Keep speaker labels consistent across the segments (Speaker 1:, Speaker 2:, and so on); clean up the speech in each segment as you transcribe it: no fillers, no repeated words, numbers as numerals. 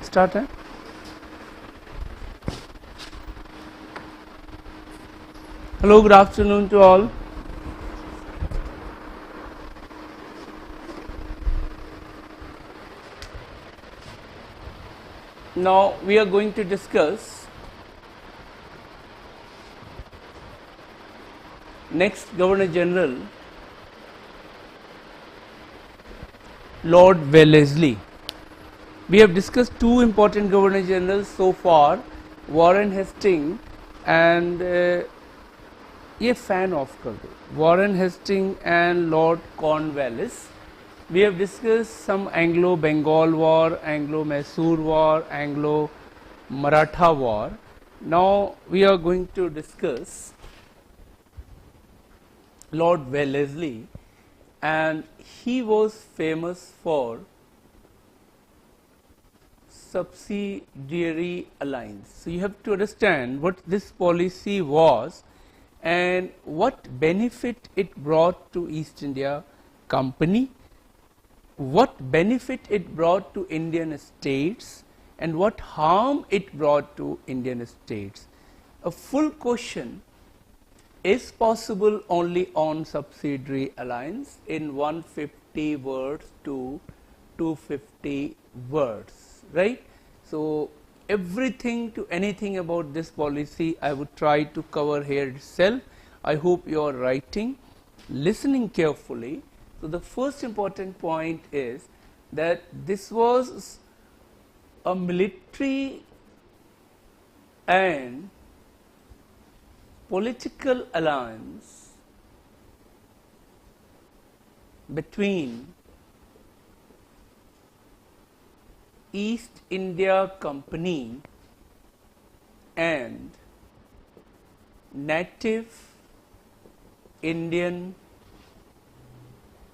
Speaker 1: Start, eh? Hello, good afternoon to all. Now we are going to discuss next Governor General, Lord Wellesley. We have discussed two important Governor Generals so far, Warren Hastings and ये fan off कर दो, Warren Hastings and Lord Cornwallis. We have discussed some Anglo-Bengal War, Anglo-Mysore War, Anglo-Maratha War. Now we are going to discuss Lord Wellesley, and he was famous for Subsidiary Alliance. So you have to understand what this policy was and what benefit it brought to East India Company, what benefit it brought to Indian states, and what harm it brought to Indian states. A full question is possible only on Subsidiary Alliance in 150 words to 250 words, right? So everything to anything about this policy I would try to cover here itself. I hope you are writing, listening carefully. So the first important point is that this was a military and political alliance between East India Company and native Indian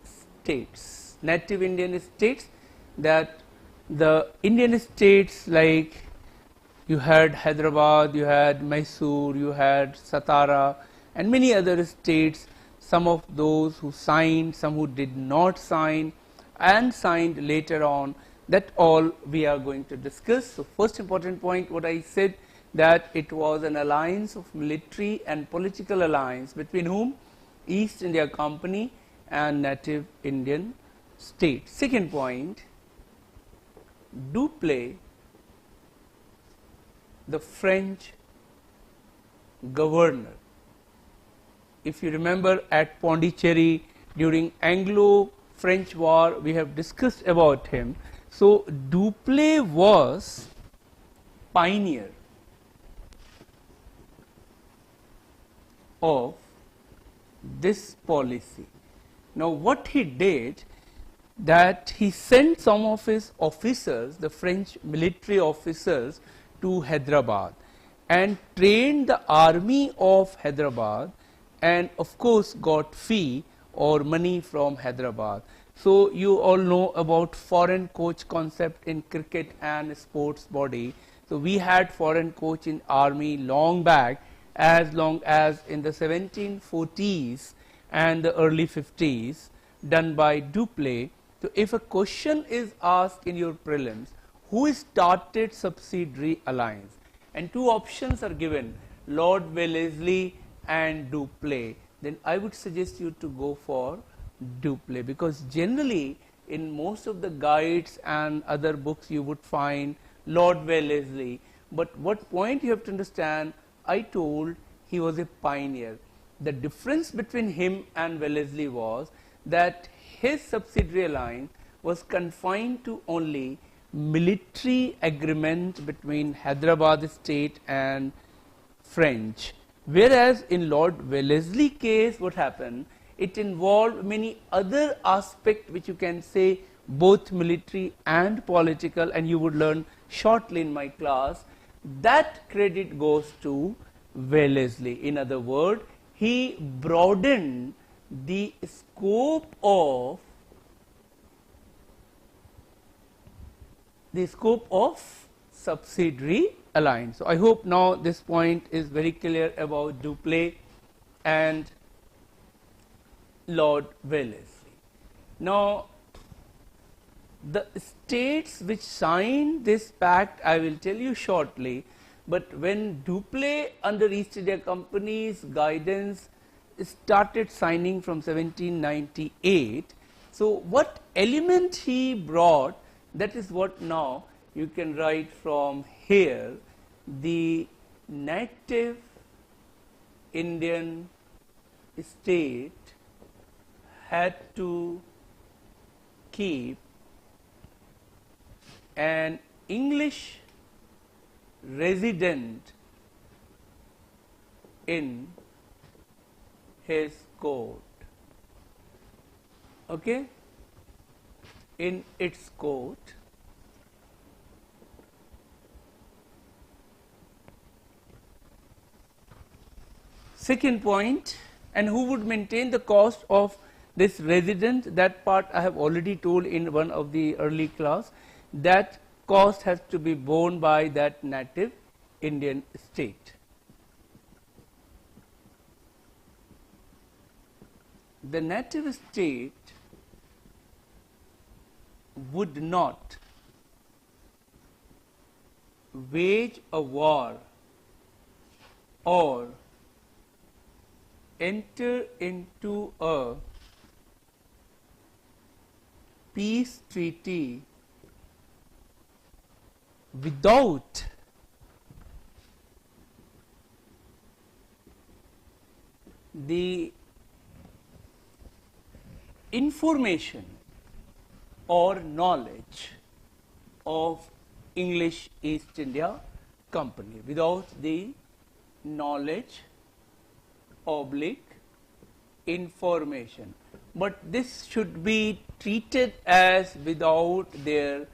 Speaker 1: states. Native Indian states, that the Indian states like you had Hyderabad, you had Mysore, you had Satara and many other states, some of those who signed, some who did not sign and signed later on, that all we are going to discuss. So first important point, what I said, that it was an alliance of military and political alliance between whom? East India Company and native Indian states. Second point, do play the French governor. If you remember at Pondicherry during Anglo-French War, we have discussed about him. So Dupleix was pioneer of this policy. Now what he did, that he sent some of his officers, the French military officers, to Hyderabad and trained the army of Hyderabad, and of course got fee or money from Hyderabad. So you all know about foreign coach concept in cricket and sports body. So we had foreign coach in army long back, as long as in the 1740s and the early 50s, done by Dupleix. So if a question is asked in your prelims, who started Subsidiary Alliance, and two options are given, Lord Wellesley and Dupleix, then I would suggest you to go for Dupleix, because generally in most of the guides and other books you would find Lord Wellesley. But what point you have to understand, I told he was a pioneer. The difference between him and Wellesley was that his Subsidiary Alliance was confined to only military agreement between Hyderabad state and French, whereas in Lord Wellesley case what happened, it involved many other aspects which you can say both military and political, and you would learn shortly in my class. That credit goes to Wellesley. In other words, he broadened the scope of Subsidiary Alliance. So I hope now this point is very clear about Dupleix and Lord Wellesley. Now The states which signed this pact I will tell you shortly, but when Dupleix under East India Company's guidance started signing from 1798, so what element he brought, that is what now you can write from here. The native Indian state had to keep an English resident in his court, okay, in its court. Second point, and who would maintain the cost of this resident? That part I have already told in one of the early class. That cost has to be borne by that native Indian state. The native state would not wage a war or enter into a peace treaty without the information or knowledge of English East India Company, without the knowledge oblique information. But this should be treated as without their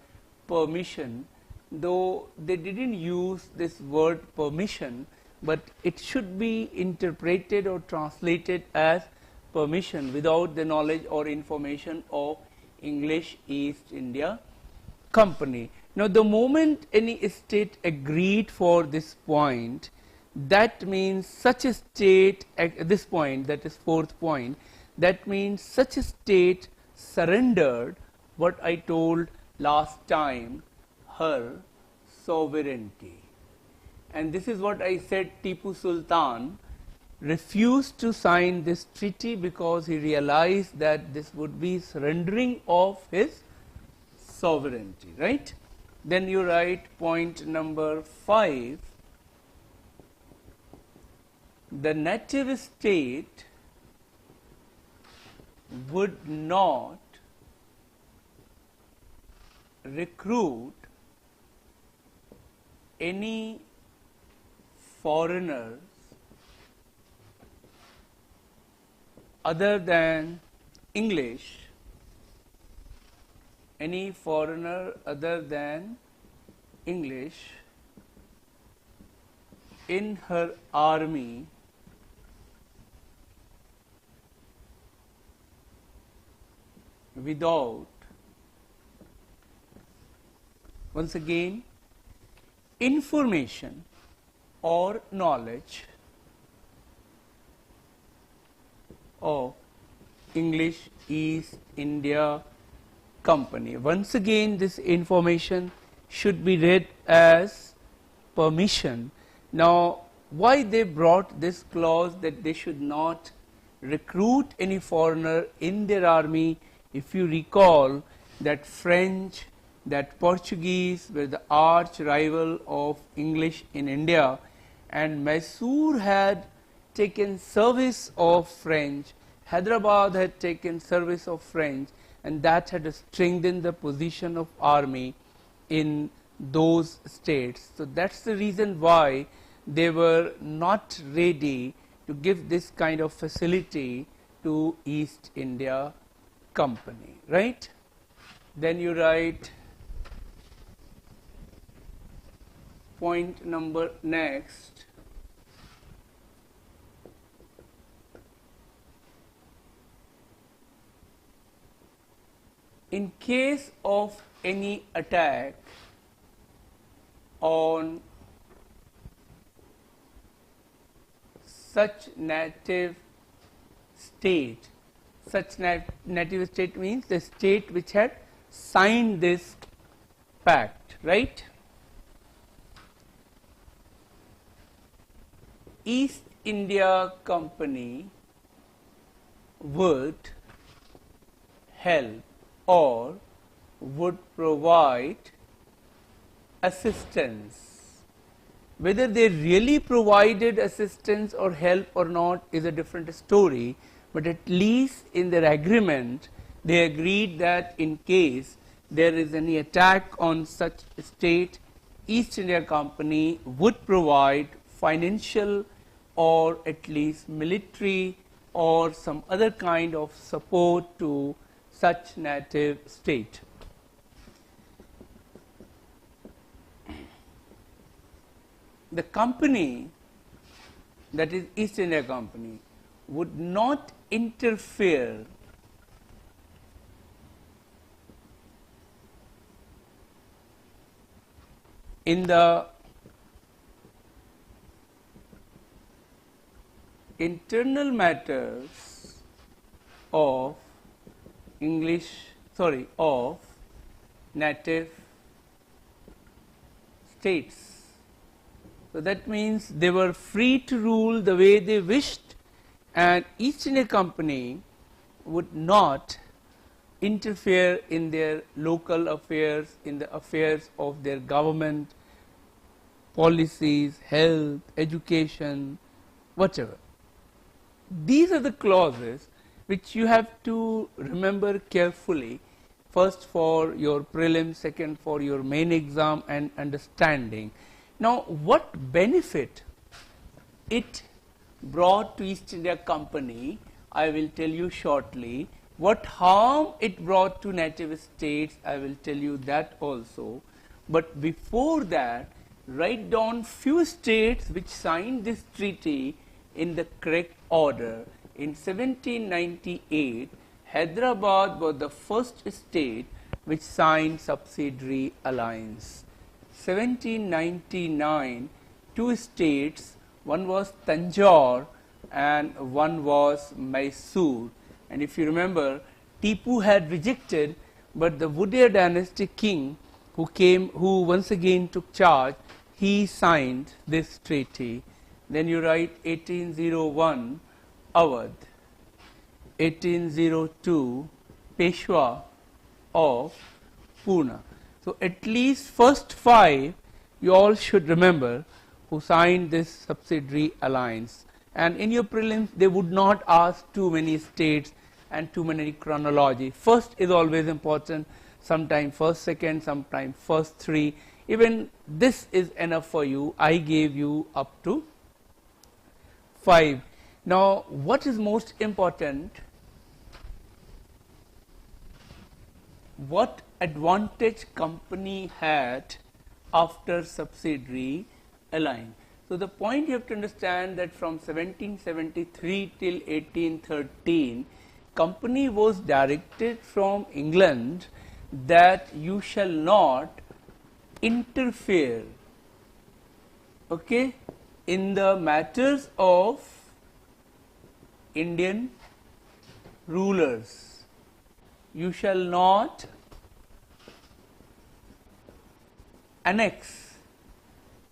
Speaker 1: permission, though they didn't use this word permission, but it should be interpreted or translated as permission, without the knowledge or information of English East India Company. Now, the moment any state agreed for this point, that means such a state at this point, that is fourth point, that means such a state surrendered what I told last time, her sovereignty. And this is what I said, Tipu Sultan refused to sign this treaty because he realized that this would be surrendering of his sovereignty, right? Then you write point number 5. The native state would not recruit any foreigners other than English, any foreigner other than English in her army without, once again, information or knowledge of English East India Company. Once again, this information should be read as permission. Now, why they brought this clause that they should not recruit any foreigner in their army? If you recall that French, that Portuguese were the arch rival of English in India, and Mysore had taken service of French, Hyderabad had taken service of French, and that had strengthened the position of army in those states. So that's the reason why they were not ready to give this kind of facility to East India Company, right? Then you write point number next. In case of any attack on such native state, such native state means the state which had signed this pact, right? East India Company would help or would provide assistance. Whether they really provided assistance or help or not is a different story, but at least in their agreement they agreed that in case there is any attack on such a state, East India Company would provide financial or at least military or some other kind of support to such native state. The company, that is East India Company, would not interfere in the internal matters of of native states. So that means they were free to rule the way they wished, and East India Company would not interfere in their local affairs, in the affairs of their government, policies, health, education, whatever. These are the clauses which you have to remember carefully, first for your prelim, second for your main exam and understanding. Now, what benefit it brought to East India Company, I will tell you shortly. What harm it brought to native states, I will tell you that also. But before that, write down few states which signed this treaty in the correct order. In 1798, Hyderabad was the first state which signed Subsidiary Alliance. 1799, two states, one was Tanjore and one was Mysore. And if you remember, Tipu had rejected, but the Wadiyar dynasty king who once again took charge, he signed this treaty. Then you write 1801 Awadh, 1802 Peshwa of Pune. So at least first five you all should remember who signed this subsidiary alliance. And in your prelims they would not ask too many states and too many chronology. First is always important, sometime first, second, sometime first three. Even this is enough for you. I gave you up to 5. Now, what is most important? What advantage company had after subsidiary alliance? So, the point you have to understand that from 1773 till 1813, company was directed from England that you shall not interfere, okay, in the matters of Indian rulers. You shall not annex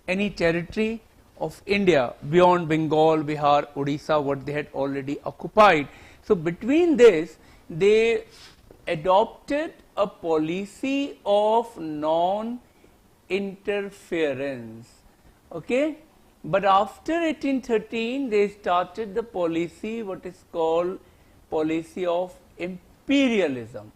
Speaker 1: any territory of India beyond Bengal, Bihar, Odisha, what they had already occupied. So between this, they adopted a policy of non-interference, okay. But after 1813, they started the policy, what is called policy of imperialism.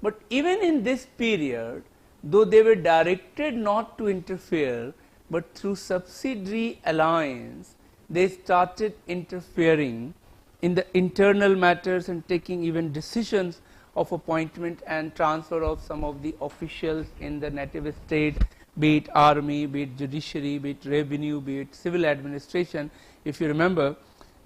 Speaker 1: But even in this period, though they were directed not to interfere, but through subsidiary alliance, they started interfering in the internal matters and taking even decisions of appointment and transfer of some of the officials in the native state, be it army, be it judiciary, be it revenue, be it civil administration. If you remember,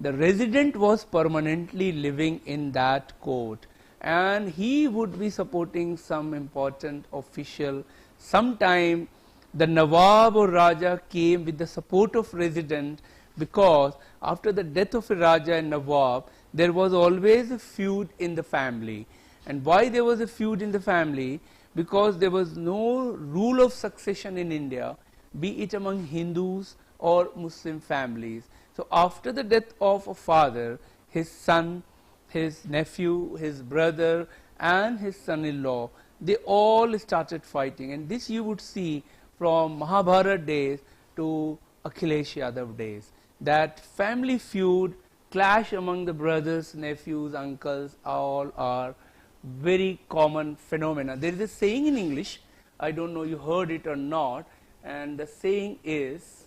Speaker 1: the resident was permanently living in that court and he would be supporting some important official. Sometime the Nawab or Raja came with the support of resident, because after the death of a Raja and Nawab, there was always a feud in the family. And why there was a feud in the family? because there was no rule of succession in India, be it among Hindus or Muslim families. So after the death of a father, his son, his nephew, his brother and his son-in-law, they all started fighting, and this you would see from Mahabharata days to Akhilesh Yadav days, that family feud, clash among the brothers, nephews, uncles, all are very common phenomena. There is a saying in English, I don't know you heard it or not, and the saying is,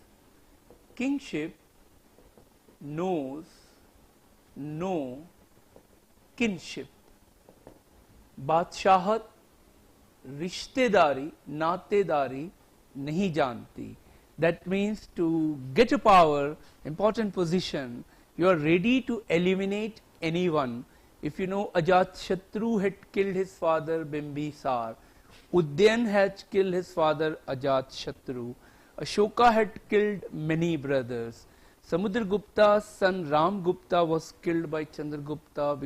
Speaker 1: kingship knows no kinship. बादशाहत रिश्तेदारी नातेदारी नहीं जानती. That means to get a power, important position, you are ready to eliminate anyone. If you know, Ajatashatru had killed his father Bimbisar, Uddayan had killed his father Ajatashatru, Ashoka had killed many brothers, Samudragupta's son Ramgupta was killed by Chandragupta,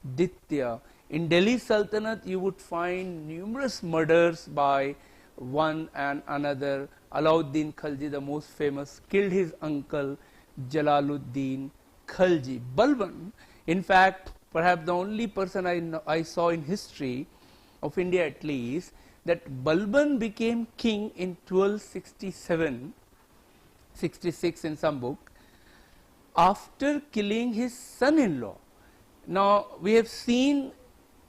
Speaker 1: Vikramaditya. In Delhi Sultanate, you would find numerous murders by one and another. Alauddin Khalji, the most famous, killed his uncle Jalaluddin Khalji. Balban, in fact, perhaps the only person I saw in history of India at least, that Balban became king in 1267, 66 in some book, after killing his son-in-law. Now, we have seen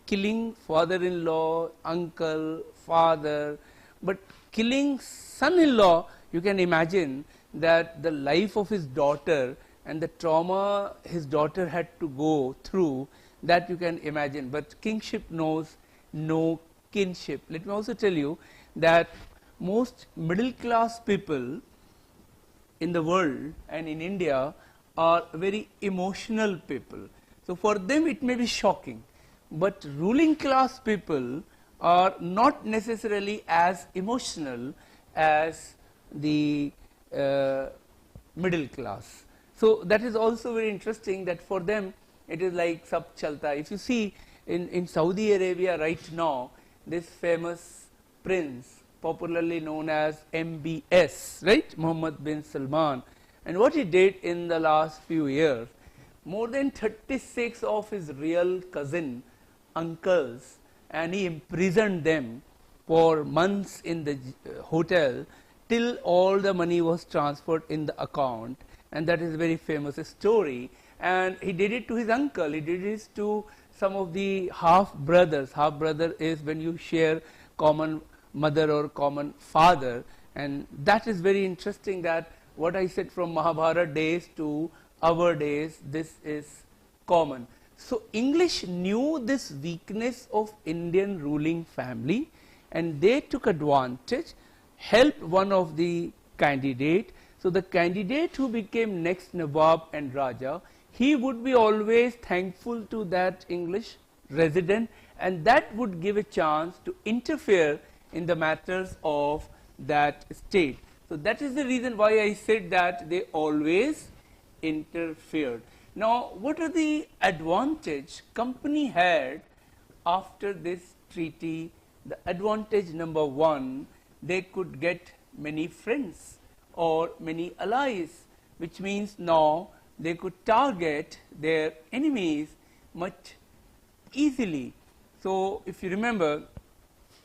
Speaker 1: killing father-in-law, uncle, father, but killing son-in-law, you can imagine that the life of his daughter and the trauma his daughter had to go through, that you can imagine. But kingship knows no kinship. Let me also tell you that most middle class people in the world and in India are very emotional people. So for them it may be shocking, but ruling class people are not necessarily as emotional as the middle class. So that is also very interesting, that for them it is like sab chalta. If you see in Saudi Arabia right now, this famous prince, popularly known as MBS, right, Mohammed bin Salman, and what he did in the last few years, more than 36 of his real cousin uncles, and he imprisoned them for months in the hotel till all the money was transferred in the account, and that is a very famous story. And he did it to his uncle, he did it to some of the half brothers. Half brother is when you share common mother or common father, and that is very interesting, that what I said from Mahabharata days to our days, this is common. So English knew this weakness of Indian ruling family, and they took advantage, helped one of the candidate. So the candidate who became next Nawab and Raja, he would be always thankful to that English resident, and that would give a chance to interfere in the matters of that state. So that is the reason why I said that they always interfered. Now, what are the advantage company had after this treaty? The advantage number one, they could get many friends or many allies, which means now they could target their enemies much easily. So if you remember,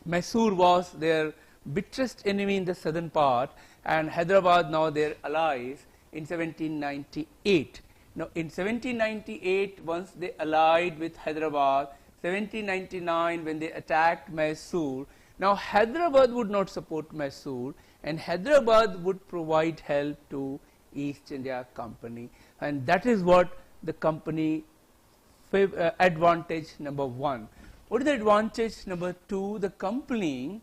Speaker 1: Mysore was their bitterest enemy in the southern part, and Hyderabad now their allies in 1798. Now in 1798, once they allied with Hyderabad, 1799 when they attacked Mysore, now Hyderabad would not support Mysore, and Hyderabad would provide help to East India Company, and that is what the company advantage number one. What is the advantage number two? The company,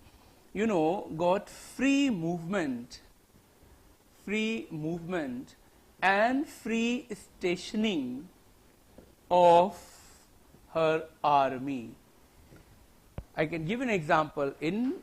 Speaker 1: you know, got free movement and free stationing of her army. I can give an example. In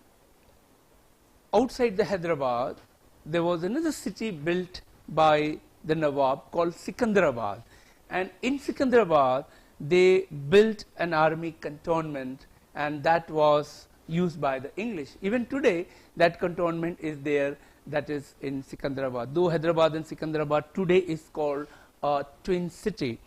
Speaker 1: outside the Hyderabad, there was another city built by the Nawab called Sikandrabad, and in Sikandrabad they built an army cantonment, and that was used by the English. Even today, that cantonment is there, that is in Sikandrabad. Though Hyderabad and Sikandrabad today is called a twin city.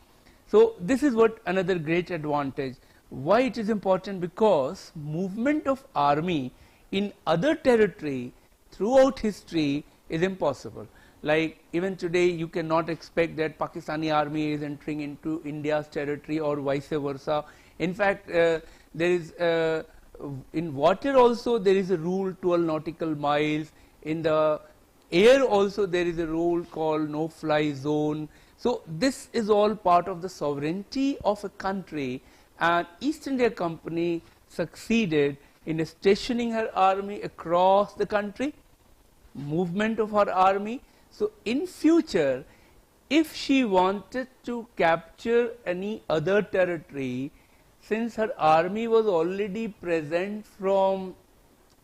Speaker 1: So this is what another great advantage. Why it is important? Because movement of army in other territory throughout history is impossible. Like even today, you cannot expect that Pakistani army is entering into India's territory or vice versa. In fact, there is in water also there is a rule 12 nautical miles. In the air also there is a rule called no-fly zone. So this is all part of the sovereignty of a country, and East India Company succeeded in stationing her army across the country, movement of her army. So in future, if she wanted to capture any other territory, since her army was already present from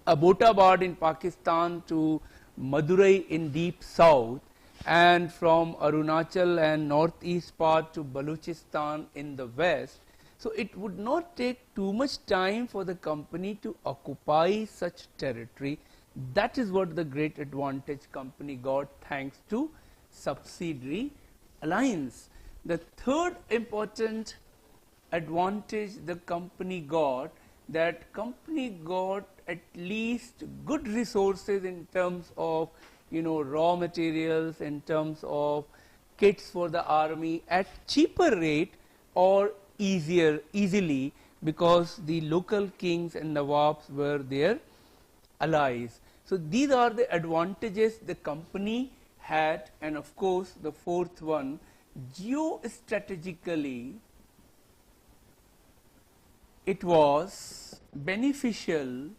Speaker 1: Abbottabad in Pakistan to Madurai in deep south, and from Arunachal and northeast part to Balochistan in the west, so it would not take too much time for the company to occupy such territory. That is what the great advantage company got thanks to subsidiary alliance. The third important advantage the company got, that company got at least good resources in terms of raw materials, in terms of kits for the army at cheaper rate or easily, because the local kings and nawabs were their allies. So these are the advantages the company had. And of course the fourth one, geostrategically it was beneficial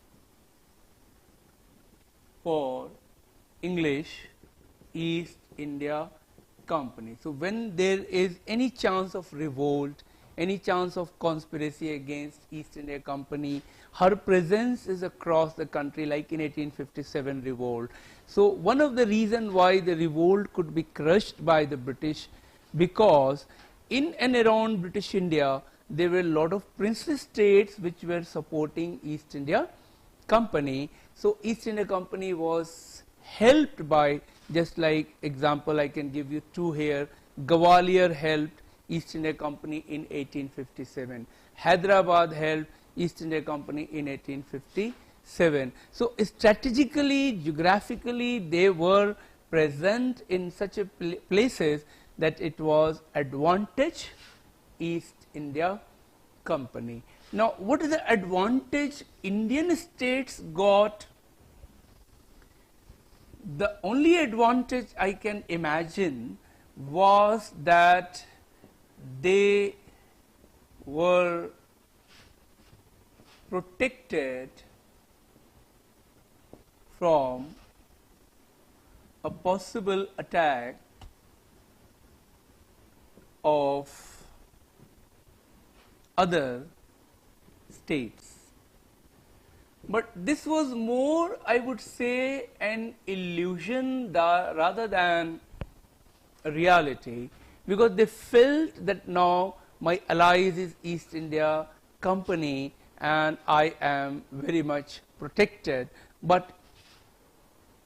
Speaker 1: for English East India Company. So when there is any chance of revolt, any chance of conspiracy against East India Company, her presence is across the country, like in 1857 revolt. So one of the reasons why the revolt could be crushed by the British, because in and around British India there were a lot of princely states which were supporting East India Company. So East India Company was helped by, just like example I can give you two here, Gwalior helped East India Company in 1857, Hyderabad helped East India Company in 1857. So strategically, geographically, they were present in such a places that it was advantage East India Company. Now what is the advantage Indian states got? The only advantage I can imagine was that they were protected from a possible attack of other states. But this was more, I would say, an illusion rather than a reality, because they felt that now my allies is East India Company and I am very much protected. But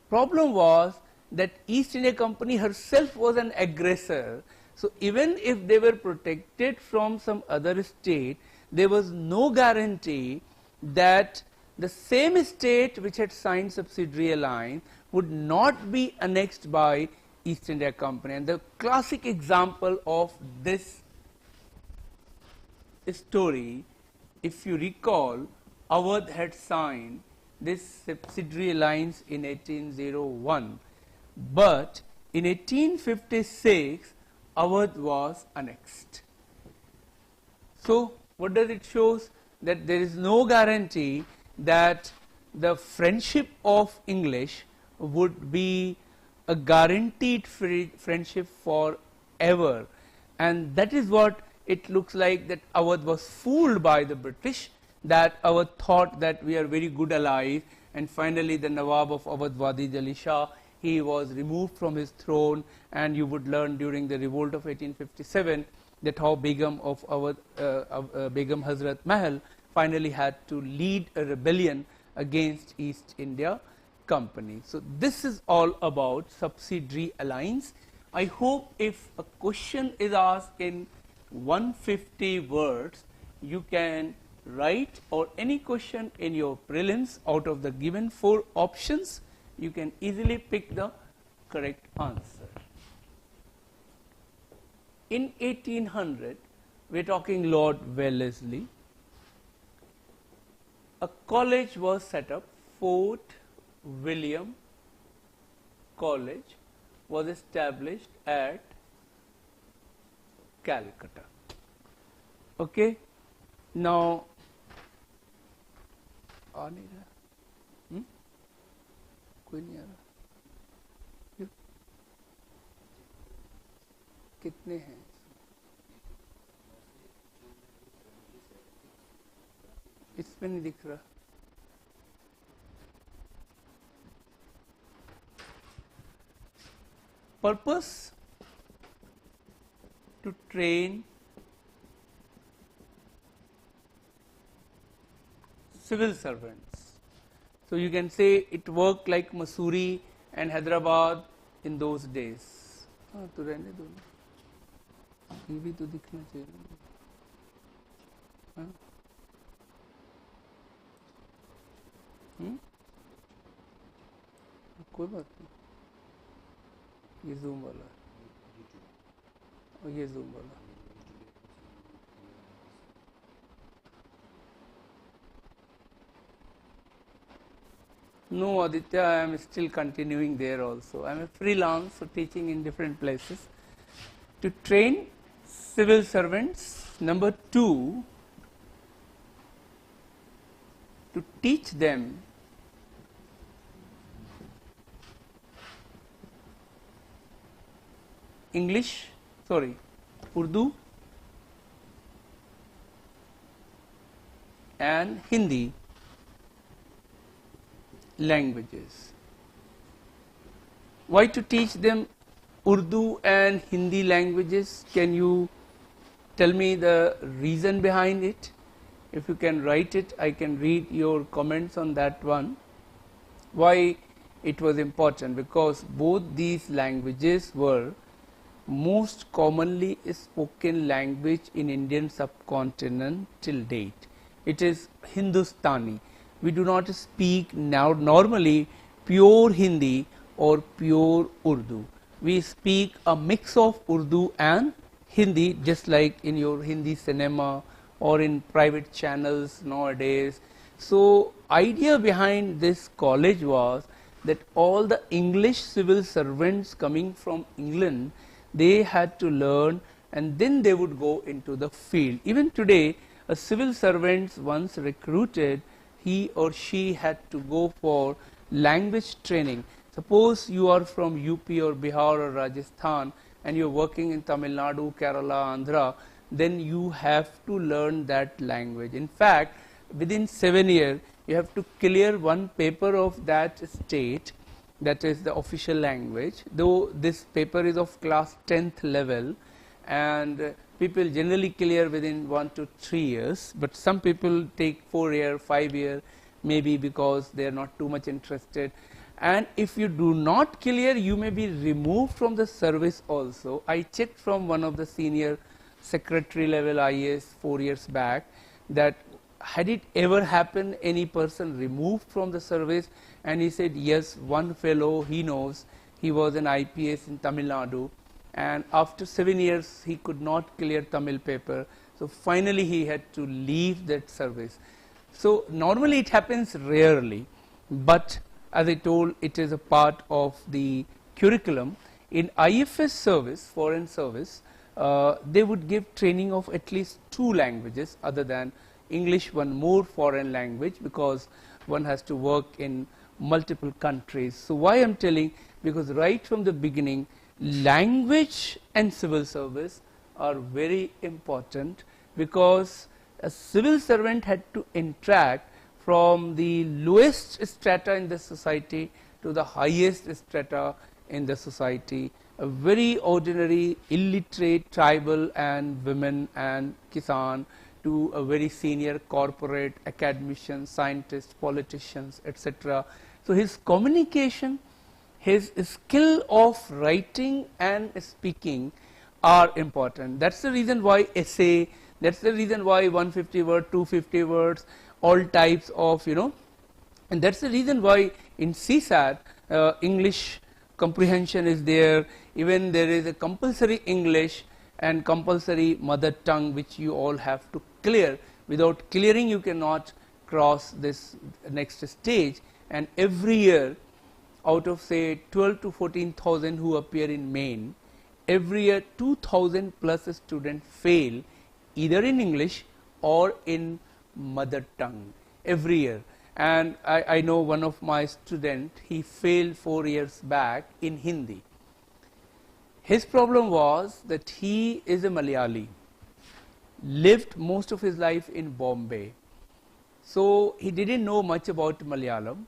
Speaker 1: problem was that East India Company herself was an aggressor. So even if they were protected from some other state, there was no guarantee that the same state which had signed Subsidiary Alliance would not be annexed by East India Company. And the classic example of this story, if you recall, Awadh had signed this Subsidiary Alliance in 1801, but in 1856 Awadh was annexed. So what does it show? That there is no guarantee that the friendship of English would be a guaranteed friendship forever, and that is what it looks like, that Awadh was fooled by the British, that Awadh thought that we are very good allies, and finally the Nawab of Awadh, Wadi Ali Shah, he was removed from his throne. And you would learn during the revolt of 1857 that how Begum of Awadh, Begum Hazrat Mahal finally had to lead a rebellion against East India Company. So this is all about Subsidiary Alliance. I hope if a question is asked in 150 words, you can write, or any question in your prelims out of the given 4 options, you can easily pick the correct answer. In 1800, we are talking Lord Wellesley, a college was set up, Fort William College was established at Calcutta. Okay, now कोई नहीं आ रहा, क्यों, कितने हैं? इसमें नहीं दिख रहा. Purpose to train civil servants. So you can say it worked like Mussoorie and Hyderabad in those days. हाँ तो रहने दो, ये भी तो दिखना चाहिए. हाँ कोई बात नहीं, ये जूम वाला और ये जूम वाला. No, Aditya, I am still continuing there also. I am a freelance, so teaching in different places. To train civil servants. Number 2, to teach them Urdu and Hindi languages. Why to teach them Urdu and Hindi languages? Can you tell me the reason behind it? If you can write it, I can read your comments on that one. Why it was important? Because both these languages were most commonly spoken language in Indian subcontinent till date. It is Hindustani. We do not speak now normally pure Hindi or pure Urdu. We speak a mix of Urdu and Hindi, just like in your Hindi cinema or in private channels nowadays. So idea behind this college was that all the English civil servants coming from England, they had to learn and then they would go into the field. Even today, a civil servant once recruited, he or she had to go for language training. Suppose you are from UP or Bihar or Rajasthan and you are working in Tamil Nadu, Kerala, Andhra, then you have to learn that language. In fact, within 7 years, you have to clear one paper of that state, that is the official language, though this paper is of class 10th level, and people generally clear within 1 to 3 years, but some people take 4 years, 5 years, maybe because they are not too much interested. And if you do not clear, you may be removed from the service also. I checked from one of the senior secretary level IAS 4 years back that had it ever happened, any person removed from the service, and he said yes, one fellow he knows, he was an IPS in Tamil Nadu, and after 7 years he could not clear Tamil paper, so finally he had to leave that service. So normally it happens rarely, but as I told, it is a part of the curriculum. In IFS service, foreign service, they would give training of at least 2 languages other than English, one more foreign language, because one has to work in multiple countries. So why I am telling, because right from the beginning, language and civil service are very important, because a civil servant had to interact from the lowest strata in the society to the highest strata in the society, a very ordinary illiterate tribal and women and kisan, to a very senior corporate academicians, scientists, politicians, etc. So his communication, his skill of writing and speaking are important. That's the reason why essay, that's the reason why 150 words, 250 words, all types of, and that's the reason why in CSAT English comprehension is there. Even there is a compulsory English and compulsory mother tongue which you all have to clear. Without clearing you cannot cross this next stage, and every year out of say 12 to 14,000 who appear in main, every year 2,000 plus students fail either in English or in mother tongue every year. And I know one of my students, he failed 4 years back in Hindi. His problem was that he is a Malayali, lived most of his life in Bombay, so he didn't know much about Malayalam,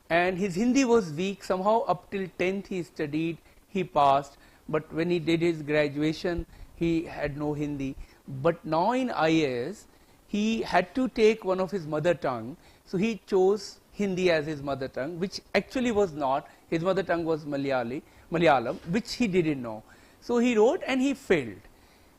Speaker 1: and his Hindi was weak. Somehow up till 10th he studied, he passed, but when he did his graduation he had no Hindi. But now in IAS he had to take one of his mother tongue, so he chose Hindi as his mother tongue, which actually was not. His mother tongue was Malayalam, which he didn't know. So he wrote and he failed.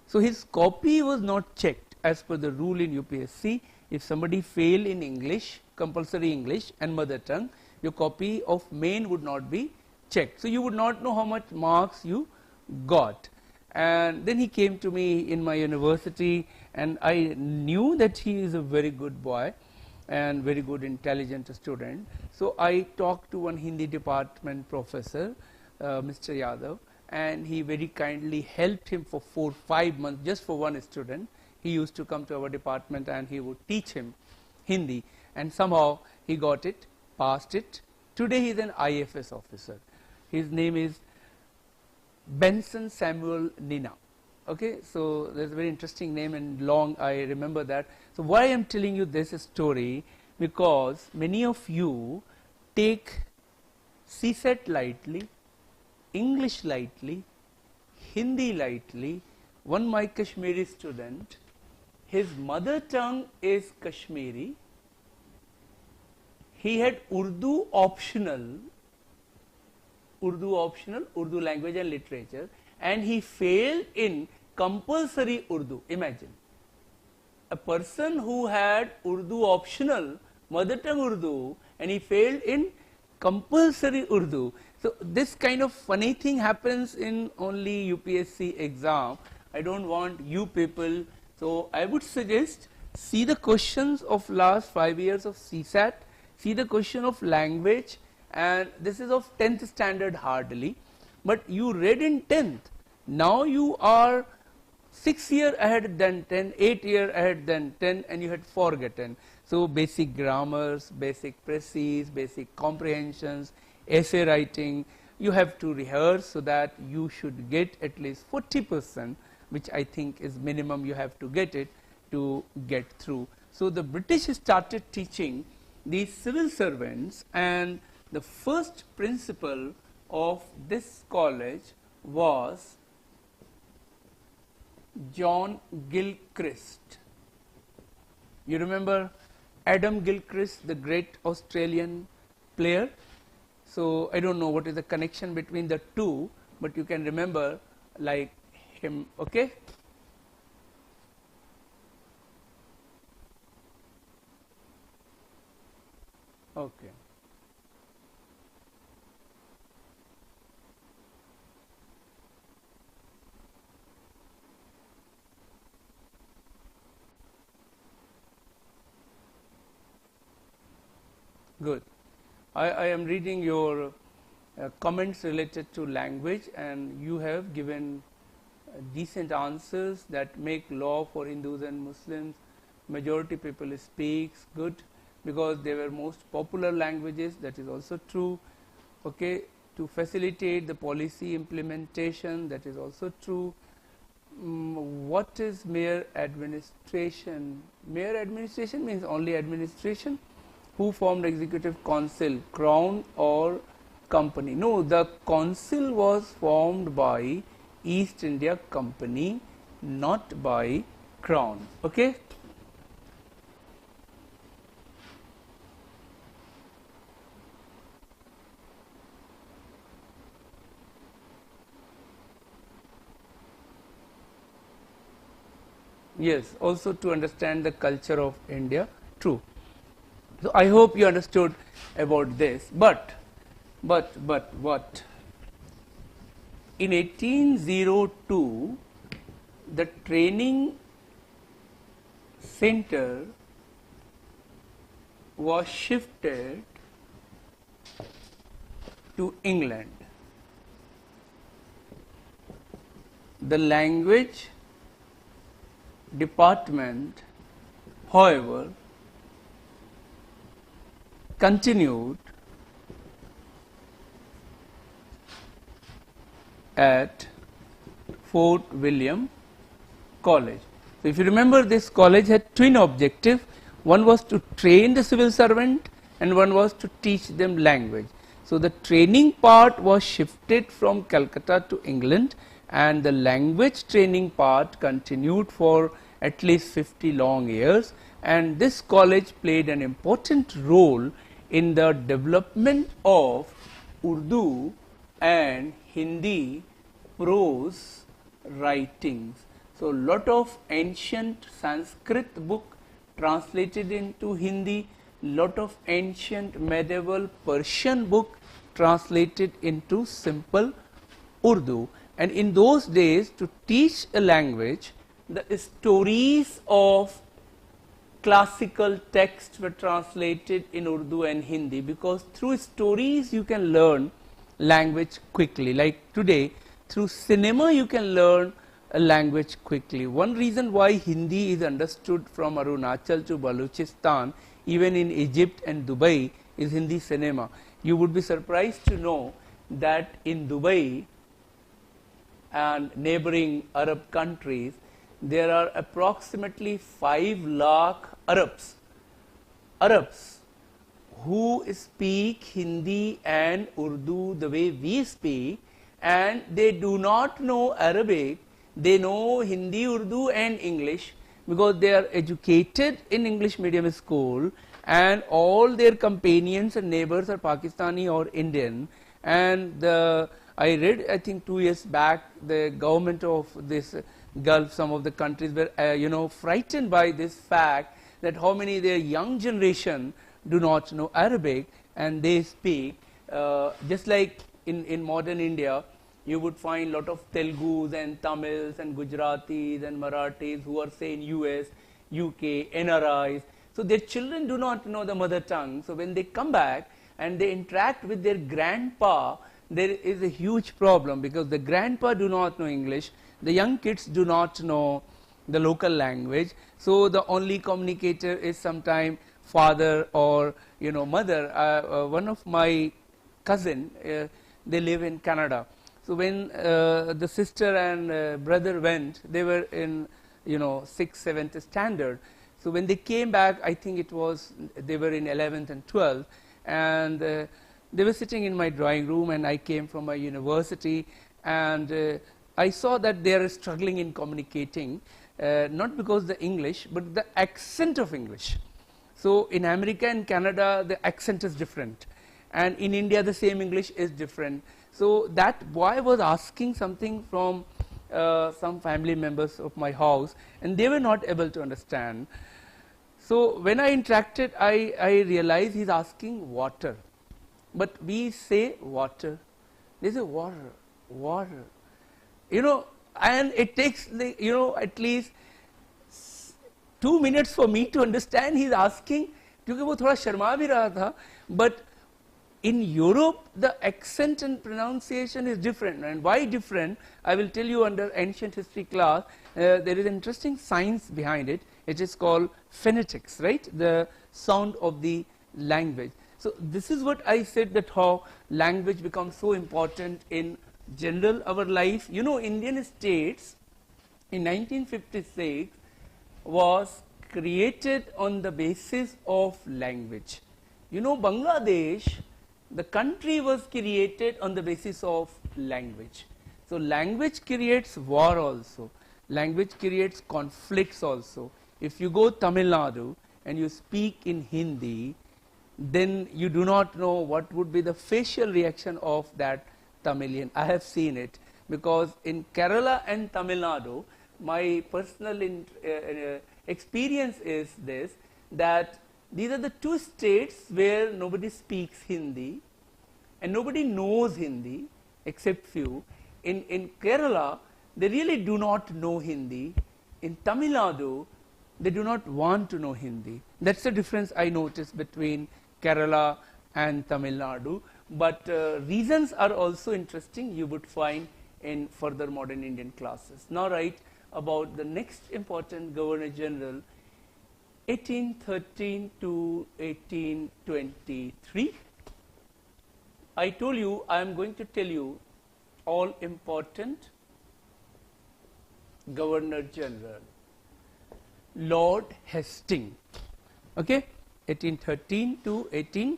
Speaker 1: So his copy was not checked as per the rule in UPSC. If somebody failed in English, compulsory English and mother tongue, your copy of main would not be checked. So you would not know how much marks you got. And then he came to me in my university, and I knew that he is a very good boy and very good intelligent student. So I talked to one Hindi department professor, Mr. Yadav, and he very kindly helped him for 4-5 months just for one student. He used to come to our department and he would teach him Hindi, and somehow he got it, passed it. Today he is an IFS officer. His name is Benson Samuel Nina. Okay, so there's a very interesting name and long, I remember that. So why I am telling you this story, because many of you take CSET lightly, English lightly, Hindi lightly. One my Kashmiri student, his mother tongue is Kashmiri. He had Urdu optional, Urdu language and literature, and he failed in compulsory Urdu. Imagine a person who had Urdu optional, mother tongue Urdu, and he failed in compulsory Urdu. So this kind of funny thing happens in only UPSC exam. I don't want you people, so I would suggest see the questions of last 5 years of CSAT, see the question of language, and this is of 10th standard hardly, but you read in 10th. Now you are 6 years ahead than 10, 8 years ahead than 10, and you had forgotten. So basic grammars, basic précis, basic comprehensions, essay writing, you have to rehearse so that you should get at least 40%, which I think is minimum you have to get it to get through. So the British started teaching these civil servants, and the first principal of this college was John Gilchrist. You remember Adam Gilchrist, the great Australian player? So I don't know what is the connection between the two, but you can remember like him, okay? Okay. Good. I am reading your comments related to language, and you have given decent answers that make law for Hindus and Muslims. Majority people speaks good because they were most popular languages. That is also true. Okay, to facilitate the policy implementation, that is also true. What is mere administration? Mere administration means only administration. Who formed executive council, Crown or company? No, the council was formed by East India Company, not by Crown. Okay. Yes, also to understand the culture of India. True. So I hope you understood about this. But what? In 1802, the training center was shifted to England. The language department, however, continued at Fort William College. So if you remember, this college had twin objectives. One was to train the civil servant and one was to teach them language. So the training part was shifted from Calcutta to England, and the language training part continued for at least 50 long years, and this college played an important role in the development of Urdu and Hindi prose writings. So lot of ancient Sanskrit book translated into Hindi, lot of ancient medieval Persian book translated into simple Urdu. And in those days, to teach a language, the stories of classical texts were translated in Urdu and Hindi, because through stories you can learn language quickly. Like today, through cinema you can learn a language quickly. One reason why Hindi is understood from Arunachal to Balochistan, even in Egypt and Dubai, is Hindi cinema. You would be surprised to know that in Dubai and neighboring Arab countries, there are approximately 5 lakh Arabs who speak Hindi and Urdu the way we speak, and they do not know Arabic. They know Hindi, Urdu and English because they are educated in English medium school, and all their companions and neighbors are Pakistani or Indian. And I read, I think 2 years back, the government of this Gulf, some of the countries were frightened by this fact that how many their young generation do not know Arabic, and they speak just like in modern India. You would find lot of Telugus and Tamils and Gujaratis and Marathis who are, say, in US, UK, NRIs. So their children do not know the mother tongue. So when they come back and they interact with their grandpa, there is a huge problem, because the grandpa do not know English, the young kids do not know the local language. So the only communicator is sometime father or mother. One of my cousin, they live in Canada. So when the sister and brother went, they were in 6th, 7th standard. So when they came back, I think they were in 11th and 12th, and they were sitting in my drawing room, and I came from my university, and I saw that they are struggling in communicating, not because the English, but the accent of English. So in America and Canada, the accent is different, and in India the same English is different. So that boy was asking something from some family members of my house, and they were not able to understand. So when I interacted, I realized he's asking water, but we say water. They say water, water. And it takes at least 2 minutes for me to understand he's asking, क्योंकि वो थोड़ा शर्मा भी रहा था. But in Europe, the accent and pronunciation is different. And why different? I will tell you under ancient history class. There is interesting science behind it. It is called phonetics, right? The sound of the language. So this is what I said, that how language becomes so important in general our life. Indian states in 1956 was created on the basis of language. Bangladesh, the country was created on the basis of language. So language creates war also. Language creates conflicts also. If you go Tamil Nadu and you speak in Hindi, then you do not know what would be the facial reaction of that Tamilian. I have seen it, because in Kerala and Tamil Nadu, my personal experience is this, that these are the two states where nobody speaks Hindi and nobody knows Hindi except few. In Kerala, they really do not know Hindi. In Tamil Nadu, they do not want to know Hindi. That's the difference I noticed between Kerala and Tamil Nadu. But reasons are also interesting, you would find in further modern Indian classes. Now write about the next important Governor General, 1813 to 1823. I told you I am going to tell you all important Governor General. Lord Hastings, okay, 1813 to 18.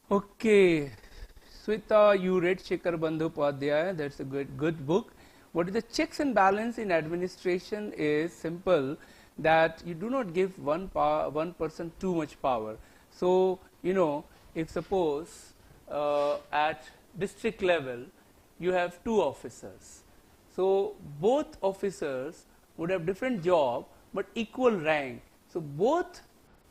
Speaker 1: Okay, Sweta, you read Shekhar Bandhopadhyay, that's a good book. What is the checks and balance in administration is simple, that you do not give one person too much power. So, you know, if suppose at district level you have two officers, so both officers would have different job but equal rank. So both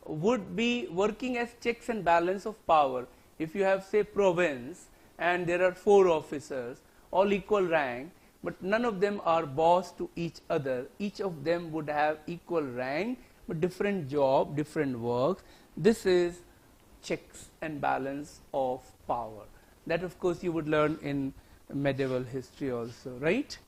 Speaker 1: would be working as checks and balance of power. If you have, say, province and there are 4 officers, all equal rank, but none of them are boss to each other. Each of them would have equal rank, but different job, different works. This is checks and balance of power. That, of course, you would learn in medieval history also, right?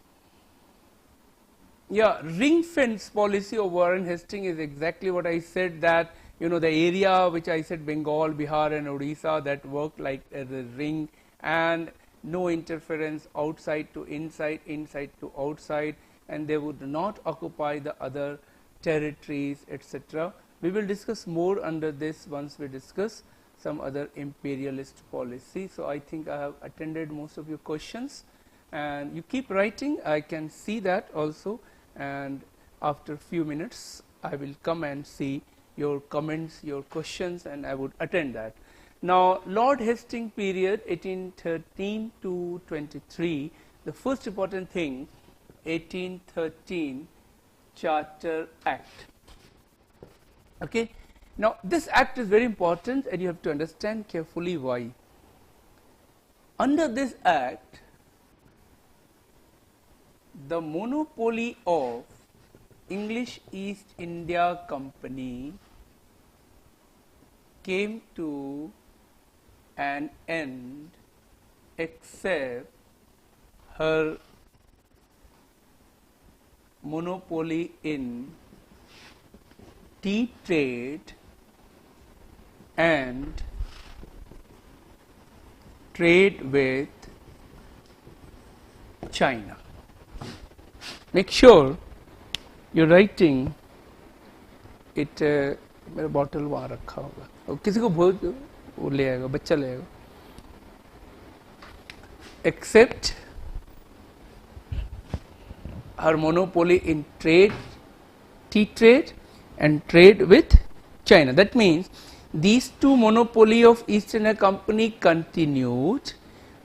Speaker 1: Yeah, ring fence policy of Warren Hastings is exactly what I said, that you know the area which I said Bengal, Bihar and Odisha, that worked like as a ring, and no interference outside to inside, inside to outside, and they would not occupy the other territories, etc. We will discuss more under this once we discuss some other imperialist policy. So I think I have attended most of your questions, and you keep writing, I can see that also, and after a few minutes I will come and see your comments, your questions, and I would attend that. Now, Lord Hastings period 1813 to 23, the first important thing, 1813 Charter Act. Okay. Now, this act is very important and you have to understand carefully why. Under this act, the monopoly of English East India Company came to an end, except her monopoly in tea trade and trade with China. Make sure you're writing it. मेरा bottle वहाँ रखा होगा और किसी को बहुत वो ले आएगा, बच्चा ले आएगा. Except her monopoly in trade, tea trade and trade with China. That means these two monopoly of East India Company continued,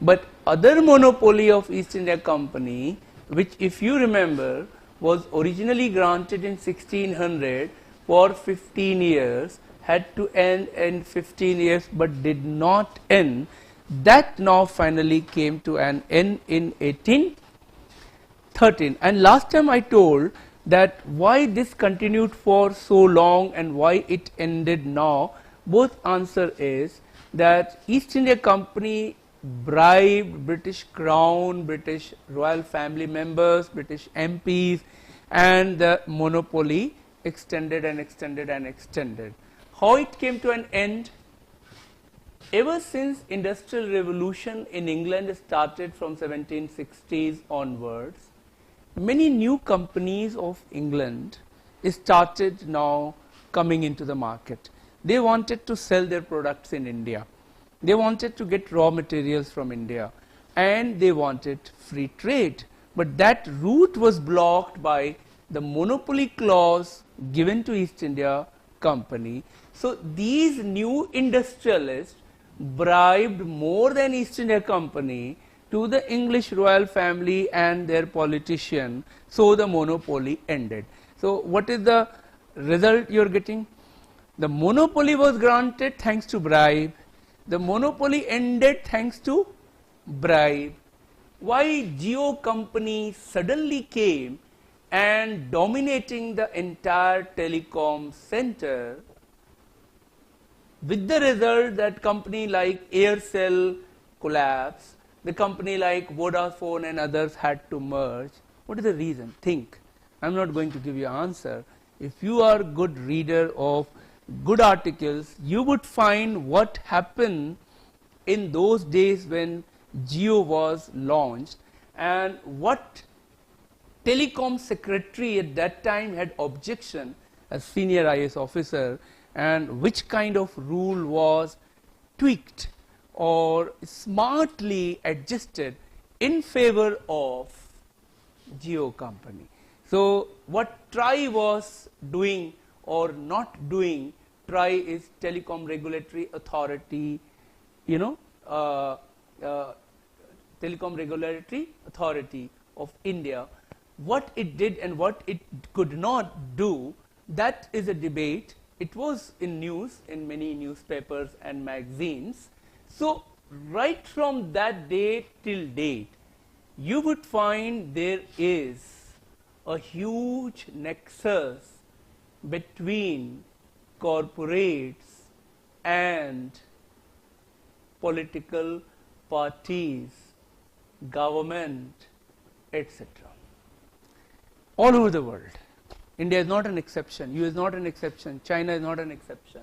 Speaker 1: but other monopoly of East India Company, which if you remember was originally granted in 1600 for 15 years, had to end in 15 years but did not end. That now finally came to an end in 1813. And last time I told that why this continued for so long and why it ended now. Both answer is that East India Company bribed British Crown, British royal family members, British MPs, and the monopoly extended and extended and extended. How it came to an end? Ever since Industrial Revolution in England started from 1760s onwards, many new companies of England started now coming into the market. They wanted to sell their products in India. They wanted to get raw materials from India, and they wanted free trade. But that route was blocked by the monopoly clause given to East India Company. So these new industrialists bribed more than East India Company to the English royal family and their politician, so the monopoly ended. So what is the result you are getting? The monopoly was granted thanks to bribe. The monopoly ended thanks to bribe. Why Jio company suddenly came and dominating the entire telecom center, with the result that company like Aircel collapsed, the company like Vodafone and others had to merge. What is the reason? Think. I'm not going to give you an answer. If you are a good reader of good articles, you would find what happened in those days when Jio was launched and what telecom secretary at that time had objection as senior IAS officer, and which kind of rule was tweaked or smartly adjusted in favor of Jio company. So what TRAI was doing or not doing, TRAI is Telecom Regulatory Authority, Telecom Regulatory Authority of India. What it did and what it could not do, that is a debate. It was in news in many newspapers and magazines. So right from that date till date, you would find there is a huge nexus between corporates and political parties, government, etc. all over the world. India is not an exception, US is not an exception, China is not an exception.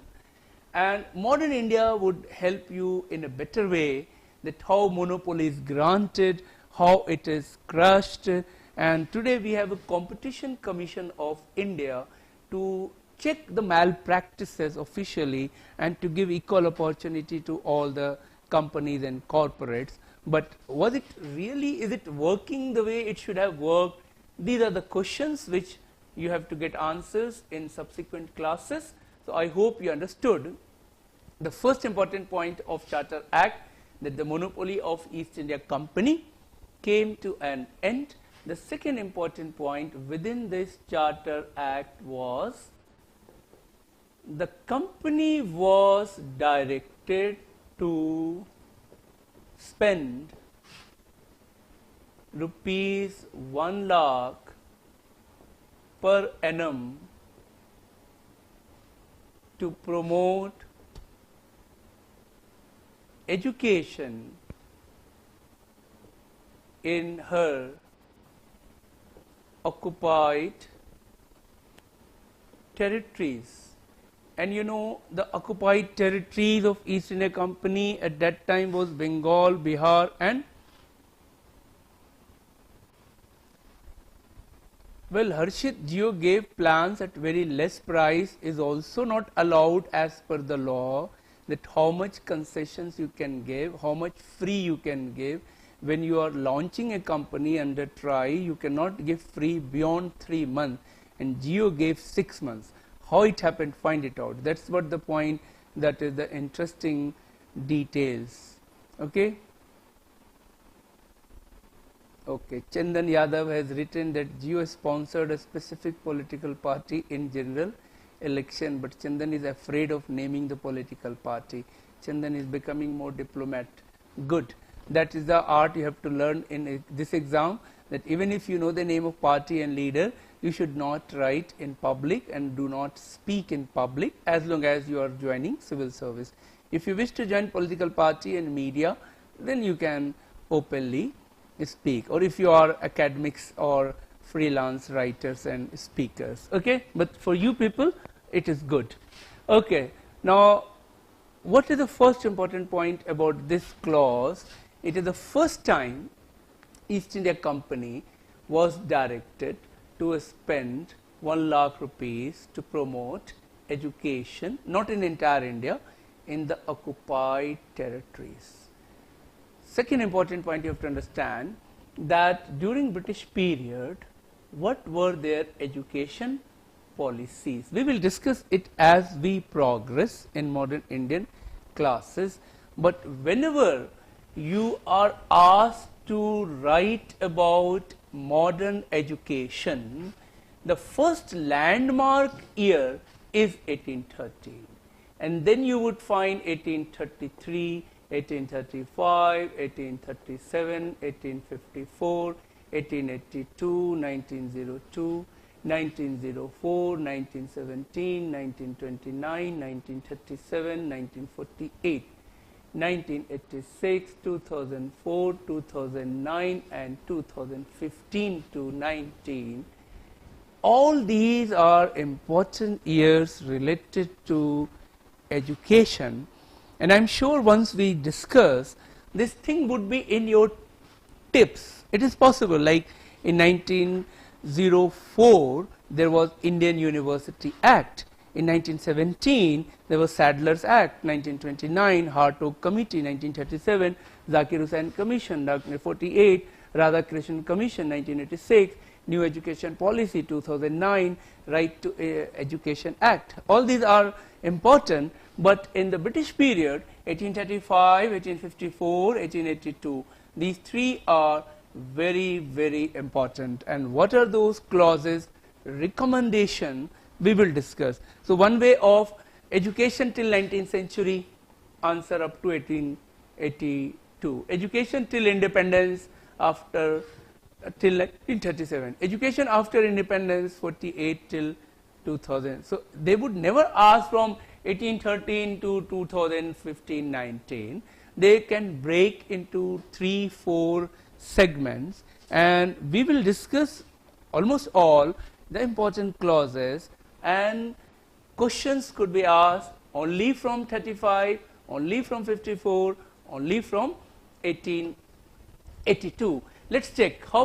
Speaker 1: And modern India would help you in a better way that how monopoly is granted, how it is crushed, and today we have a Competition Commission of India to check the malpractices officially and to give equal opportunity to all the companies and corporates. But was it really, is it working the way it should have worked? These are the questions which you have to get answers in subsequent classes. So I hope you understood the first important point of Charter Act, that the monopoly of East India Company came to an end. The second important point within this Charter Act was the company was directed to spend rupees 1 lakh per annum to promote education in her occupied territories. And you know, the occupied territories of East India Company at that time was Bengal, Bihar and well, Harshit, Jio gave plans at very less price is also not allowed as per the law, that how much concessions you can give, how much free you can give. When you are launching a company under TRAI, you cannot give free beyond 3 months, and Jio gave 6 months. How it happened, find it out. That's what the point, that is the interesting details. Okay. Okay, Chandan Yadav has written that Jio sponsored a specific political party in general election, but Chandan is afraid of naming the political party. Chandan is becoming more diplomat. Good. That is the art you have to learn in this exam, that even if you know the name of party and leader, you should not write in public and do not speak in public as long as you are joining civil service. If you wish to join political party and media, then you can openly speak, or if you are academics or freelance writers and speakers. Okay, but for you people it is good. Okay, now what is the first important point about this clause? It is the first time East India Company was directed to spend 1 lakh rupees to promote education, not in entire India, in the occupied territories. Second important point you have to understand, that during British period, what were their education policies? We will discuss it as we progress in modern Indian classes. but whenever you are asked to write about modern education, the first landmark year is 1830, and then you would find 1833, 1835, 1837, 1854, 1882, 1902, 1904, 1917, 1929, 1937, 1948, 1986, 2004, 2009, and 2015 to 19. All these are important years related to education, and I'm sure once we discuss, this thing would be in your tips. It is possible, like in 1904 there was Indian University Act, in 1917 there was Sadler's Act, 1929 Hart-Oak Committee, 1937 Zakir Hussain Commission, 1948 Radhakrishnan Commission, 1986 New Education Policy, 2009 Right to Education Act. All these are important, but in the British period, 1835, 1854, 1882, these three are very, very important. And what are those clauses, recommendation, we will discuss. So one way of education till 19th century, answer up to 1882. Education till independence after till 1937. Education after independence 48 till 2000. So they would never ask from 1813 to 2015-19. They can break into 3-4 segments, and we will discuss almost all the important clauses, and questions could be asked only from 35, only from 54, only from 1882. Let's check how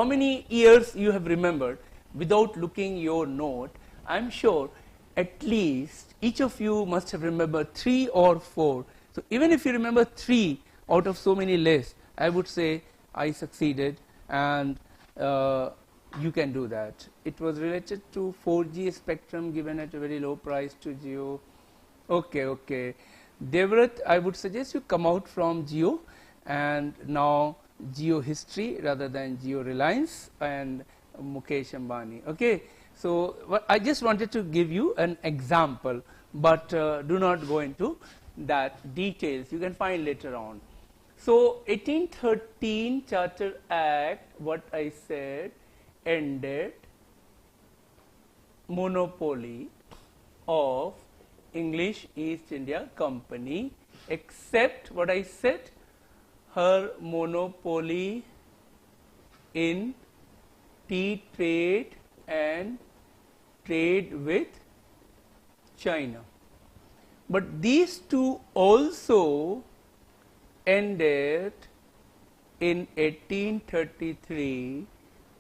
Speaker 1: many years you have remembered without looking your note. I'm sure at least each of you must have remembered 3 or 4. So even if you remember 3 out of so many lists, I would say I succeeded, and you can do that. It was related to 4G spectrum given at a very low price to Geo. Okay. Devrat, I would suggest you come out from Geo and now Geo history rather than Geo Reliance, and Mukesh Ambani. Okay, so I just wanted to give you an example, but do not go into that details. You can find later on. So 1813 Charter Act, what I said, ended monopoly of English East India Company, except what I said, her monopoly in tea trade and trade with China. But these two also ended in 1833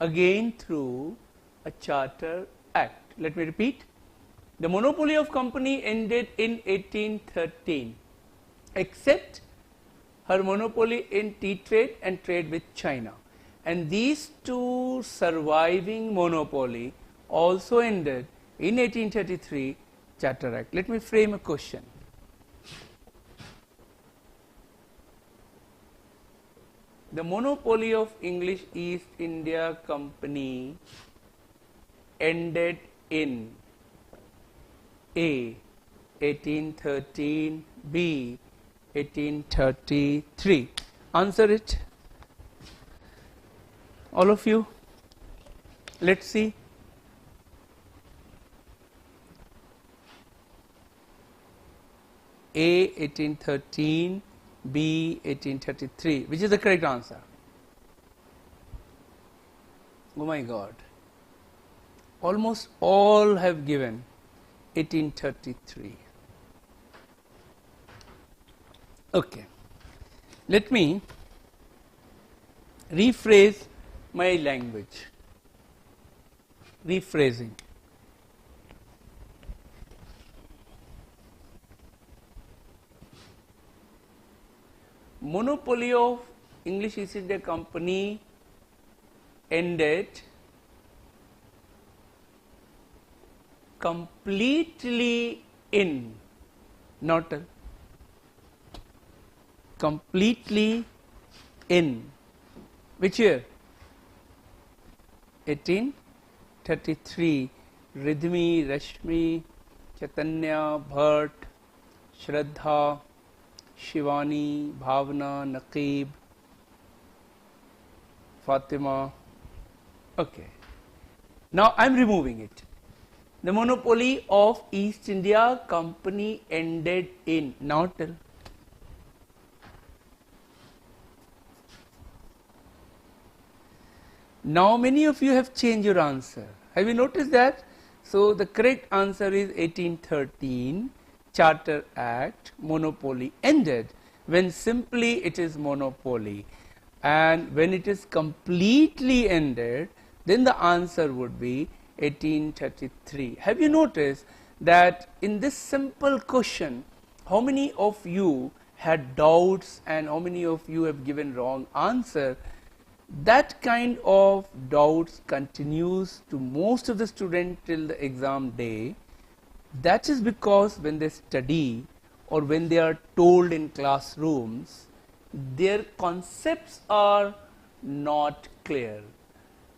Speaker 1: again through a Charter Act. Let me repeat. The monopoly of company ended in 1813, except her monopoly in tea trade and trade with China. And these two surviving monopoly also ended in 1833 Charter Act. Let me frame a question. The monopoly of English East India Company ended in A. 1813, B. 1833. Answer it, all of you. Let's see. A 1813, B 1833. Which is the correct answer? Oh my God. Almost all have given 1833. Okay. Let me rephrase my language. Rephrasing. Monopoly of English East India Company ended completely in, not completely in which year? 1833. Ridhmi, Rashmi, Chaitanya, Bhatt, Shraddha, Shivani, Bhavna, Naqib, Fatima. Okay. Now I am removing it. The monopoly of East India Company ended in. Now tell. Now many of you have changed your answer. Have you noticed that? So the correct answer is 1813 Charter Act, monopoly ended, when simply it is monopoly, and when it is completely ended, then the answer would be 1833. Have you noticed that in this simple question, how many of you had doubts and how many of you have given wrong answer? That kind of doubts continues to most of the students till the exam day. That is because when they study or when they are told in classrooms, their concepts are not clear.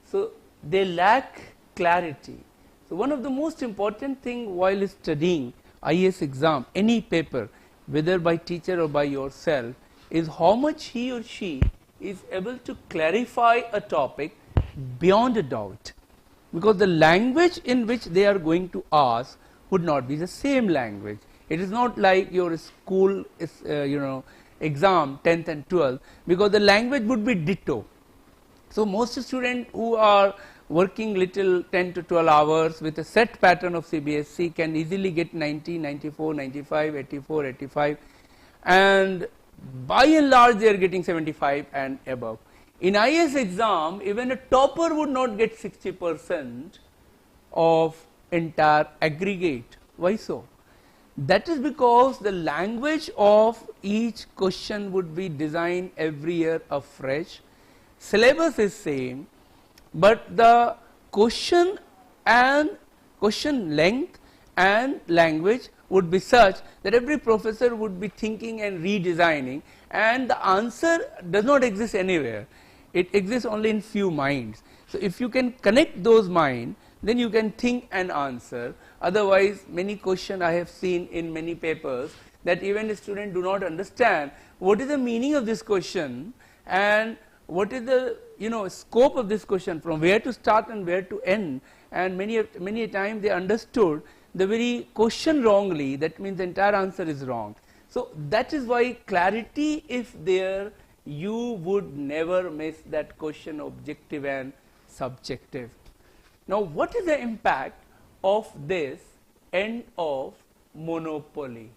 Speaker 1: So they lack clarity. So one of the most important thing while studying IAS exam, any paper, whether by teacher or by yourself, is how much he or she is able to clarify a topic beyond a doubt, because the language in which they are going to ask would not be the same language. It is not like your school is, exam 10th and 12th, because the language would be ditto. So most students who are working little 10 to 12 hours with a set pattern of CBSE can easily get 90, 94, 95, 84, 85, and by and large they are getting 75 and above. In IAS exam, even a topper would not get 60% of entire aggregate. Why so? That is because the language of each question would be designed every year afresh. Syllabus is same, but the question and question length and language would be such that every professor would be thinking and redesigning, and the answer does not exist anywhere. It exists only in few minds. So if you can connect those minds, then you can think and answer. Otherwise, many questions I have seen in many papers that even the students do not understand what is the meaning of this question and what is the scope of this question, from where to start and where to end, and many a time they understood the very question wrongly. That means the entire answer is wrong. So that is why clarity, if there, you would never miss that question, objective and subjective. Now what is the impact of this end of monopoly?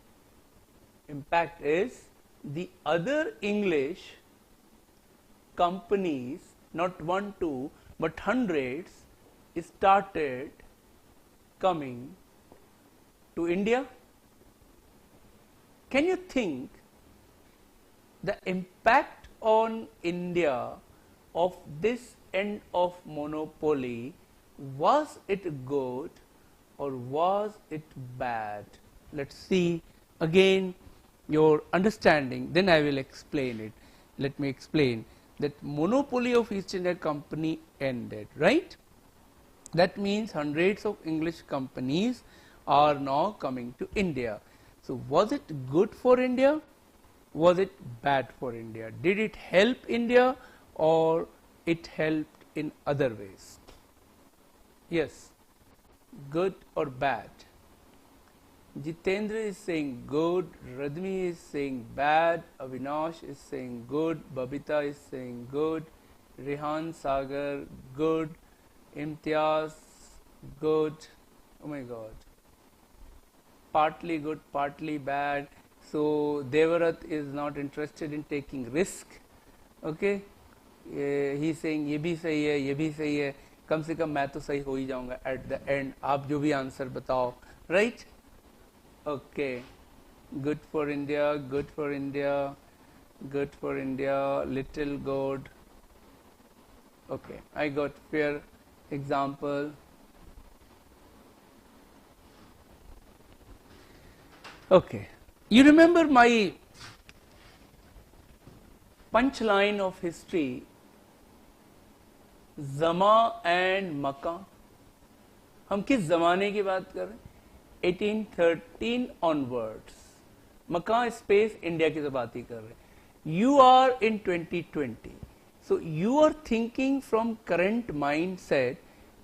Speaker 1: Impact is the other English companies, not one, two, but hundreds, started coming to India. Can you think the impact on India of this end of monopoly? Was it good or was it bad? Let's see again your understanding, then I will explain it. Let me explain that monopoly of East India Company ended, right? That means hundreds of English companies are now coming to India. So was it good for India? Was it bad for India? Did it help India or it helped in other ways? Yes, good or bad? Jitendra is saying good, Radmi is saying bad, Avinash is saying good, Babita is saying good, Rehan Sagar good, Imtiaz good, oh my god, partly good, partly bad. So Devarat is not interested in taking risk. Okay, he is saying ये भी सही है, ये भी सही है, कम से कम मैं तो सही हो ही जाऊंगा at the end. आप जो भी आंसर बताओ, right? Okay, good for India, good for India, good for India, little good. Okay, I got fair example. Okay, you remember my punchline of history, जमा एंड मका. हम किस जमाने की बात कर रहे हैं? 1813 ऑनवर्ड्स. मका स्पेस इंडिया की तो बात ही कर रहे हैं. You are in 2020, so you are thinking from current mindset.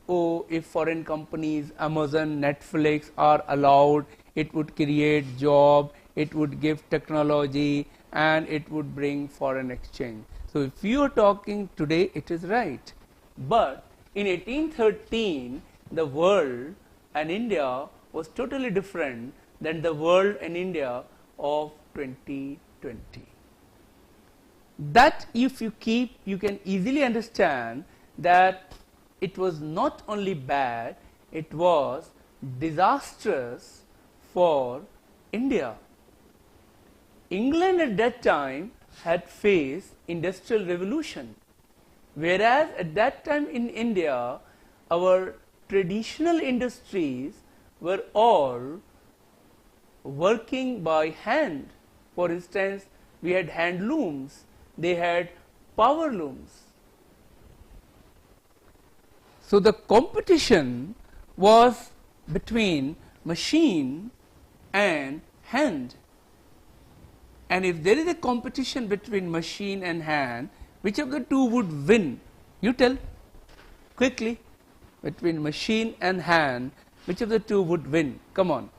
Speaker 1: Oh, if foreign companies, Amazon, Netflix are allowed, it would create job, it would give technology, and it would bring foreign exchange. So if you are talking today, it is right. But in 1813, the world and India was totally different than the world and India of 2020. That if you keep, you can easily understand that it was not only bad, it was disastrous for India. England at that time had faced industrial revolution, whereas at that time in India, our traditional industries were all working by hand. For instance, we had hand looms, they had power looms. So the competition was between machine and hand. And if there is a competition between machine and hand, which of the two would win? You tell quickly. Between machine and hand, which of the two would win? Come on.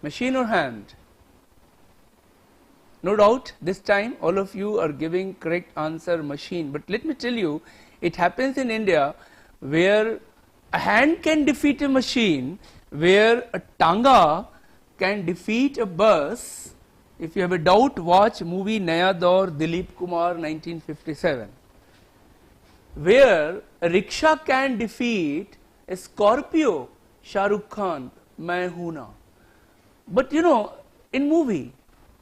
Speaker 1: Machine or hand? No doubt this time all of you are giving correct answer, machine. But let me tell you, it happens in India where a hand can defeat a machine, where a tanga can defeat a bus. If you have a doubt, watch movie Naya Daur, Dilip Kumar, 1957. Where a rickshaw can defeat a Scorpio, Shah Rukh Khan, Main Hoon Na. But you know, in movie,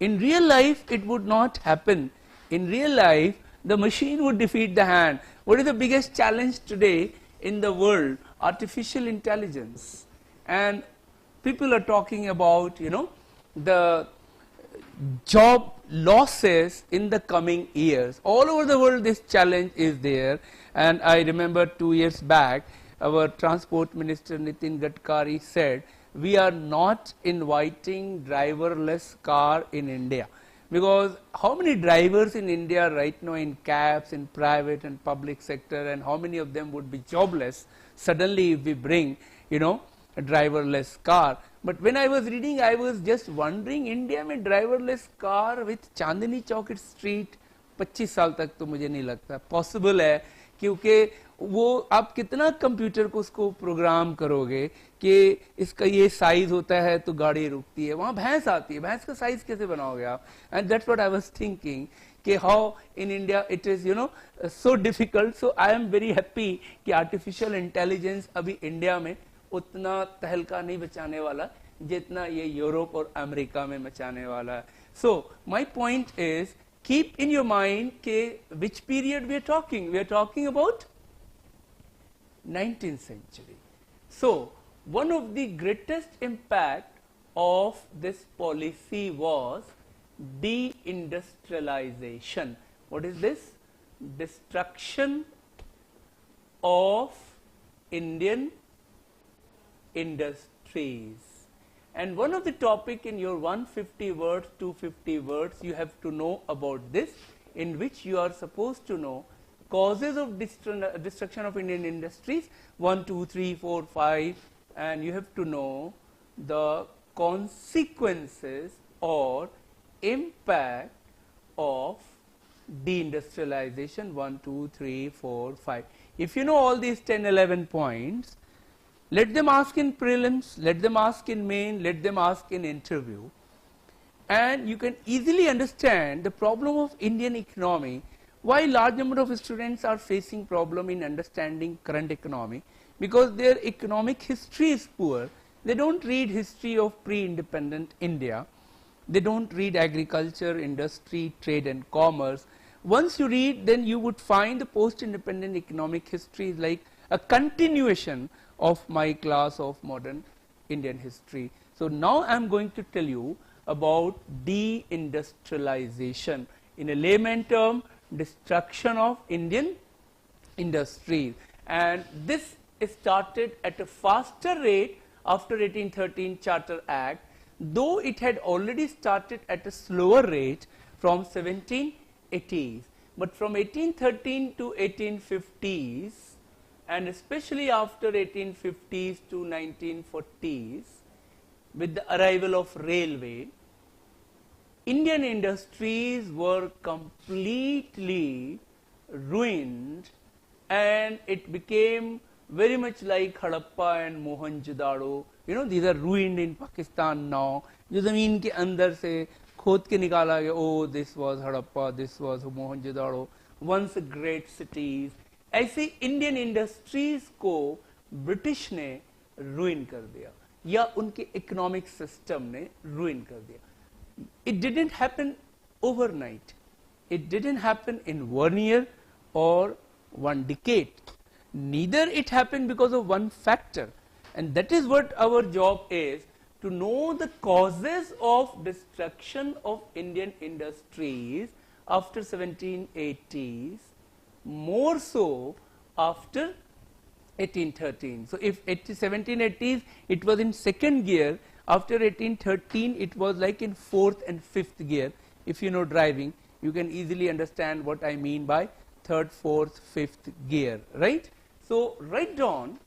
Speaker 1: in real life it would not happen. In real life, the machine would defeat the hand. What is the biggest challenge today in the world? Artificial intelligence. And people are talking about, you know, the job losses in the coming years. All over the world this challenge is there. And I remember 2 years back, our Transport Minister Nitin Gadkari said, we are not inviting driverless car in India. Because how many drivers in India right now in cabs, in private and public sector, and how many of them would be jobless suddenly if we bring, you know, a driverless car. But when I was reading, I was just wondering, India में driverless car with Chandni Chowk street 25 साल तक तो मुझे नहीं लगता possible है, क्योंकि वो आप कितना कंप्यूटर को उसको प्रोग्राम करोगे कि इसका ये साइज होता है तो गाड़ी रुकती है, वहाँ भैंस आती है, भैंस का साइज कैसे बनाओगे आप? And that's what I was thinking कि how in India it is you know so difficult. So I am very happy कि आर्टिफिशियल इंटेलिजेंस अभी इंडिया में उतना तहलका नहीं बचाने वाला जितना ये यूरोप और अमेरिका में मचाने वाला है. So my point is keep in your mind which period we are talking. We are talking about 19th century. So one of the greatest impact of this policy was deindustrialization. What is this? Destruction of Indian industries. And one of the topic in your 150 words, 250 words, you have to know about this, in which you are supposed to know causes of destruction of Indian industries, 1, 2, 3, 4, 5, and you have to know the consequences or impact of deindustrialization, 1, 2, 3, 4, 5. If you know all these 10, 11 points, let them ask in prelims, let them ask in main, let them ask in interview, and you can easily understand the problem of Indian economy, why large number of students are facing problem in understanding current economy, because their economic history is poor. They don't read history of pre-independent India, they don't read agriculture, industry, trade and commerce. Once you read, then you would find the post-independent economic history is like a continuation of my class of modern Indian history. So now I am going to tell you about deindustrialization. In a layman term, destruction of Indian industries, and this started at a faster rate after 1813 Charter Act, though it had already started at a slower rate from 1780s. But from 1813 to 1850s, and especially after 1850s to 1940s, with the arrival of railway, Indian industries were completely ruined, and it became very much like Harappa and Mohenjo-daro. You know, these are ruined in Pakistan now. जो ज़मीन के अंदर से खोद के निकाला गया, oh, this was Harappa, this was Mohenjo-daro, once great cities. ऐसे इंडियन इंडस्ट्रीज को ब्रिटिश ने ruin कर दिया, या उनके इकोनॉमिक सिस्टम ने ruin कर दिया. It didn't happen overnight. It didn't happen in 1 year or 1 decade. Neither it happened because of one factor, and that is what our job is, to know the causes of destruction of Indian industries after 1780s, more so after 1813. So if 1780s it was in second gear, after 1813 it was like in fourth and fifth gear. If you know driving, you can easily understand what I mean by third, fourth, fifth gear, right? So write down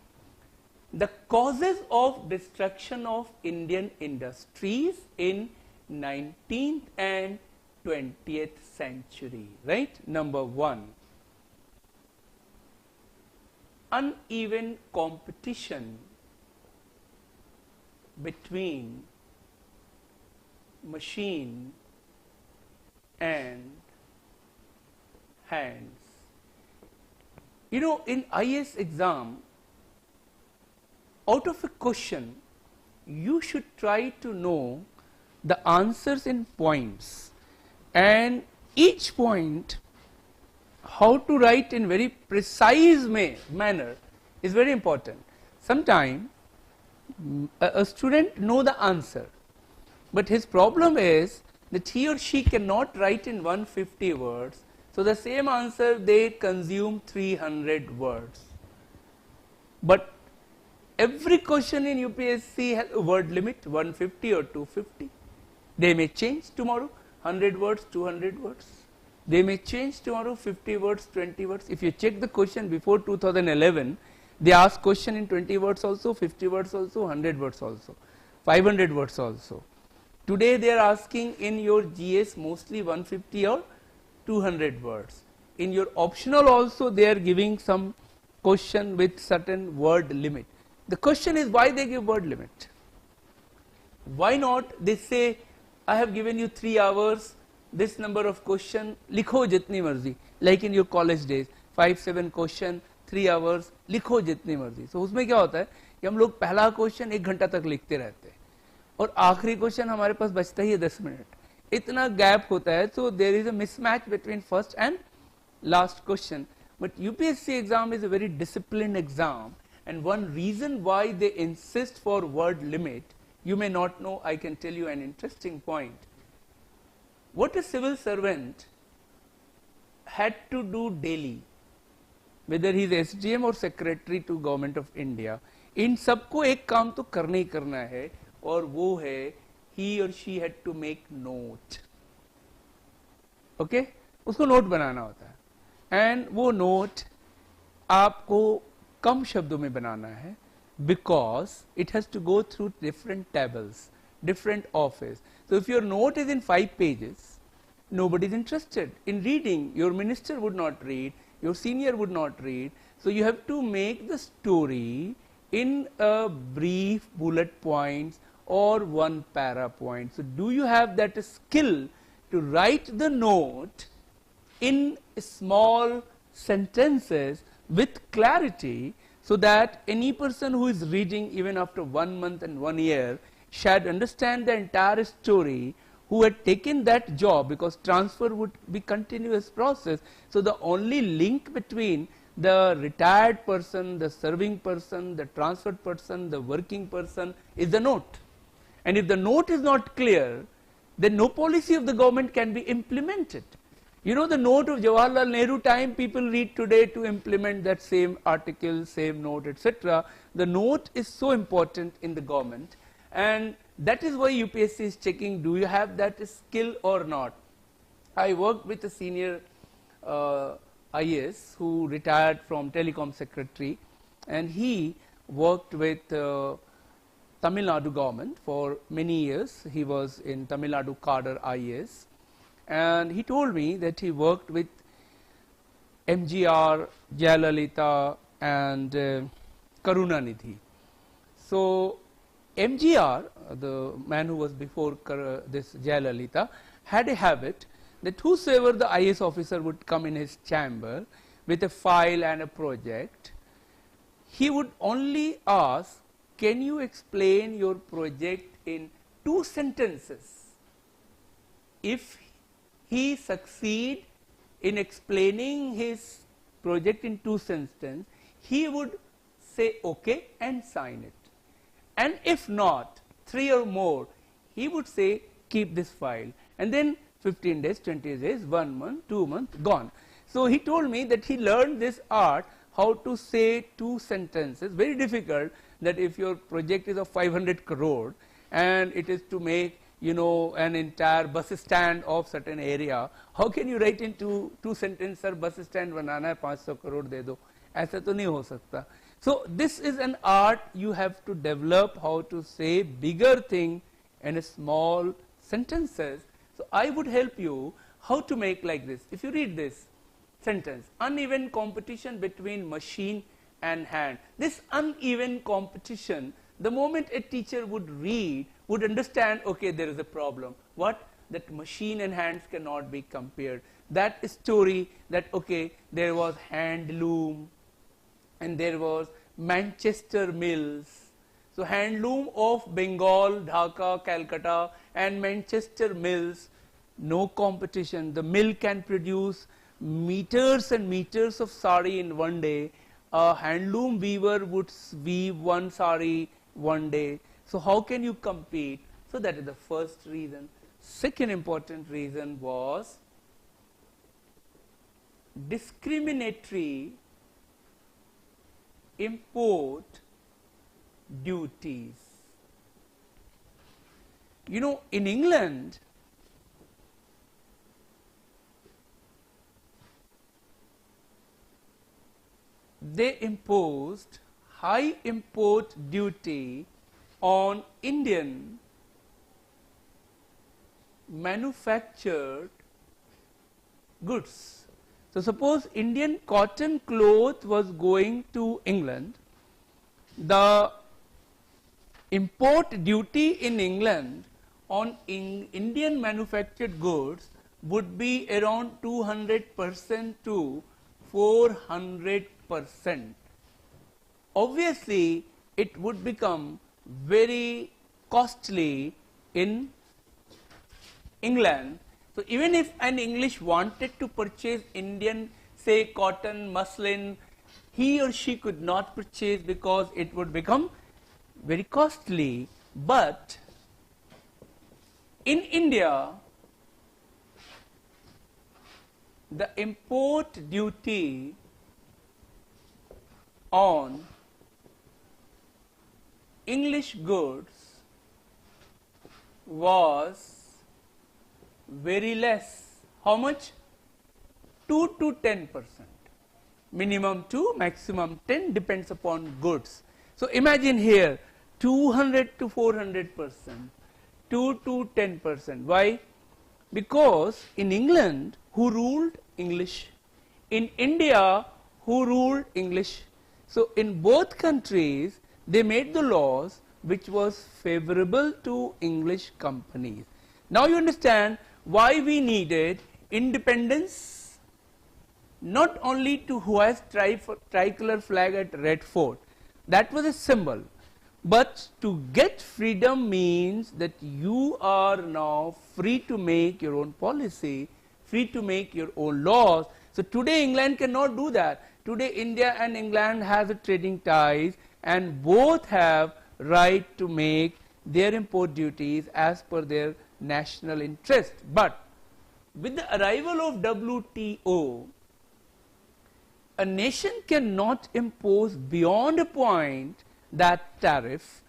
Speaker 1: the causes of destruction of Indian industries in 19th and 20th century, right? Number 1, uneven competition between machine and hands. You know, in IAS exam, out of a question, you should try to know the answers in points, and each point, how to write in very precise manner is very important. Sometimes a student know the answer, but his problem is that he or she cannot write in 150 words, so the same answer they consume 300 words. But every question in UPSC has a word limit, 150 or 250. They may change tomorrow, 100 words, 200 words. They may change tomorrow, 50 words, 20 words. If you check the question before 2011, they ask question in 20 words also, 50 words also, 100 words also, 500 words also. Today they are asking in your GS mostly 150 or 200 words. In your optional also they are giving some question with certain word limit. The question is why they give word limit. Why not they say, I have given you 3 hours, this number of question, likho jitni marzi, like in your college days, 5-7 question, 3 hours, likho jitni marzi. So उसमें क्या होता है कि हम लोग पहला question 1 घंटा तक लिखते रहते हैं और आखिरी क्वेश्चन हमारे पास बचता ही है 10 मिनट. इतना गैप होता है, so there is a mismatch between first and last question. But UPSC exam is a very disciplined exam, and one reason why they insist for word limit, you may not know, I can tell you an interesting point. What a civil servant had to do daily, whether he is SDM or secretary to government of India, इन सबको एक काम तो करना ही करना है, और वो है he or she had to make note. Okay? उसको नोट बनाना होता है, and वो नोट आपको कम शब्दों में बनाना है, because it has to go through different tables, different office. So if your note is in 5 pages, nobody is interested in reading. Your minister would not read, your senior would not read. So you have to make the story in a brief bullet points or 1 para point. So do you have that skill to write the note in small sentences with clarity, so that any person who is reading even after 1 month and 1 year should understand the entire story, who had taken that job, because transfer would be continuous process. So the only link between the retired person, the serving person, the transferred person, the working person is the note. And if the note is not clear, then no policy of the government can be implemented. You know, the note of Jawaharlal Nehru time people read today to implement that same article, same note, etc. The note is so important in the government, and that is why UPSC is checking, do you have that skill or not. I worked with a senior IAS who retired from telecom secretary, and he worked with Tamil Nadu government for many years. He was in Tamil Nadu cadre IAS. And he told me that he worked with MGR, Jayalalitha and Karunanidhi. So MGR, the man who was before this Jayalalitha, had a habit that whosoever the IAS officer would come in his chamber with a file and a project, he would only ask, can you explain your project in 2 sentences? If he succeed in explaining his project in 2 sentences, he would say okay and sign it. And if not, 3 or more, he would say keep this file. And then 15 days, 20 days, 1 month, 2 months, gone. So he told me that he learned this art, how to say 2 sentences, very difficult, that if your project is of 500 crore and it is to make, you know, an entire bus stand of certain area, how can you write in two sentences, sir, bus stand banana hai, 500 crore de do? Aisa to nahi ho sakta. So this is an art you have to develop, how to say bigger thing in small sentences. So I would help you how to make like this. If you read this sentence, uneven competition between machine and hand. This uneven competition, the moment a teacher would read, would understand, okay, there is a problem. What? That machine and hands cannot be compared. That story that, okay, there was handloom and there was Manchester Mills. So handloom of Bengal, Dhaka, Calcutta and Manchester Mills, no competition. The mill can produce meters and meters of sari in one day. A handloom weaver would weave one sari one day. So how can you compete? So that is the first reason. Second important reason was discriminatory import duties. You know, in England, they imposed high import duty on Indian manufactured goods. So suppose Indian cotton cloth was going to England, the import duty in England on Indian manufactured goods would be around 200% to 400%. Obviously, it would become very costly in England. So even if an English wanted to purchase Indian, say cotton, muslin, he or she could not purchase because it would become very costly. But in India, the import duty on English goods was very less. How much? 2 to 10%. Minimum 2, maximum 10, depends upon goods. So imagine here 200 to 400%, 2 to 10%. Why? Because in England, who ruled? English. In India, who ruled? English. So in both countries, they made the laws which was favorable to English companies. Now you understand why we needed independence, not only to hoist tricolor flag at Red Fort. That was a symbol. But to get freedom means that you are now free to make your own policy, free to make your own laws. So today England cannot do that. Today India and England has a trading ties and both have right to make their import duties as per their national interest. But with the arrival of WTO, a nation cannot impose beyond a point that tariff.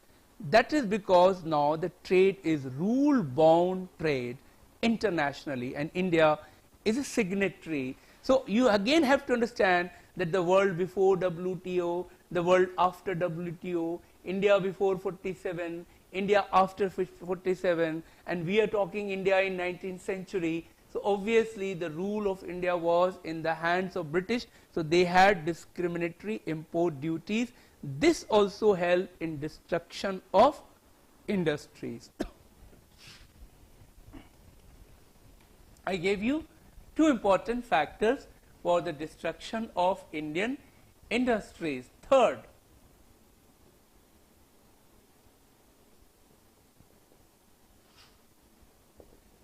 Speaker 1: That is because now the trade is rule-bound trade internationally, and India is a signatory. So you again have to understand that the world before WTO, the world after WTO, India before 47, India after 47, and we are talking India in 19th century. So obviously the rule of India was in the hands of British, so they had discriminatory import duties. This also helped in destruction of industries. I gave you two important factors for the destruction of Indian industries. Third,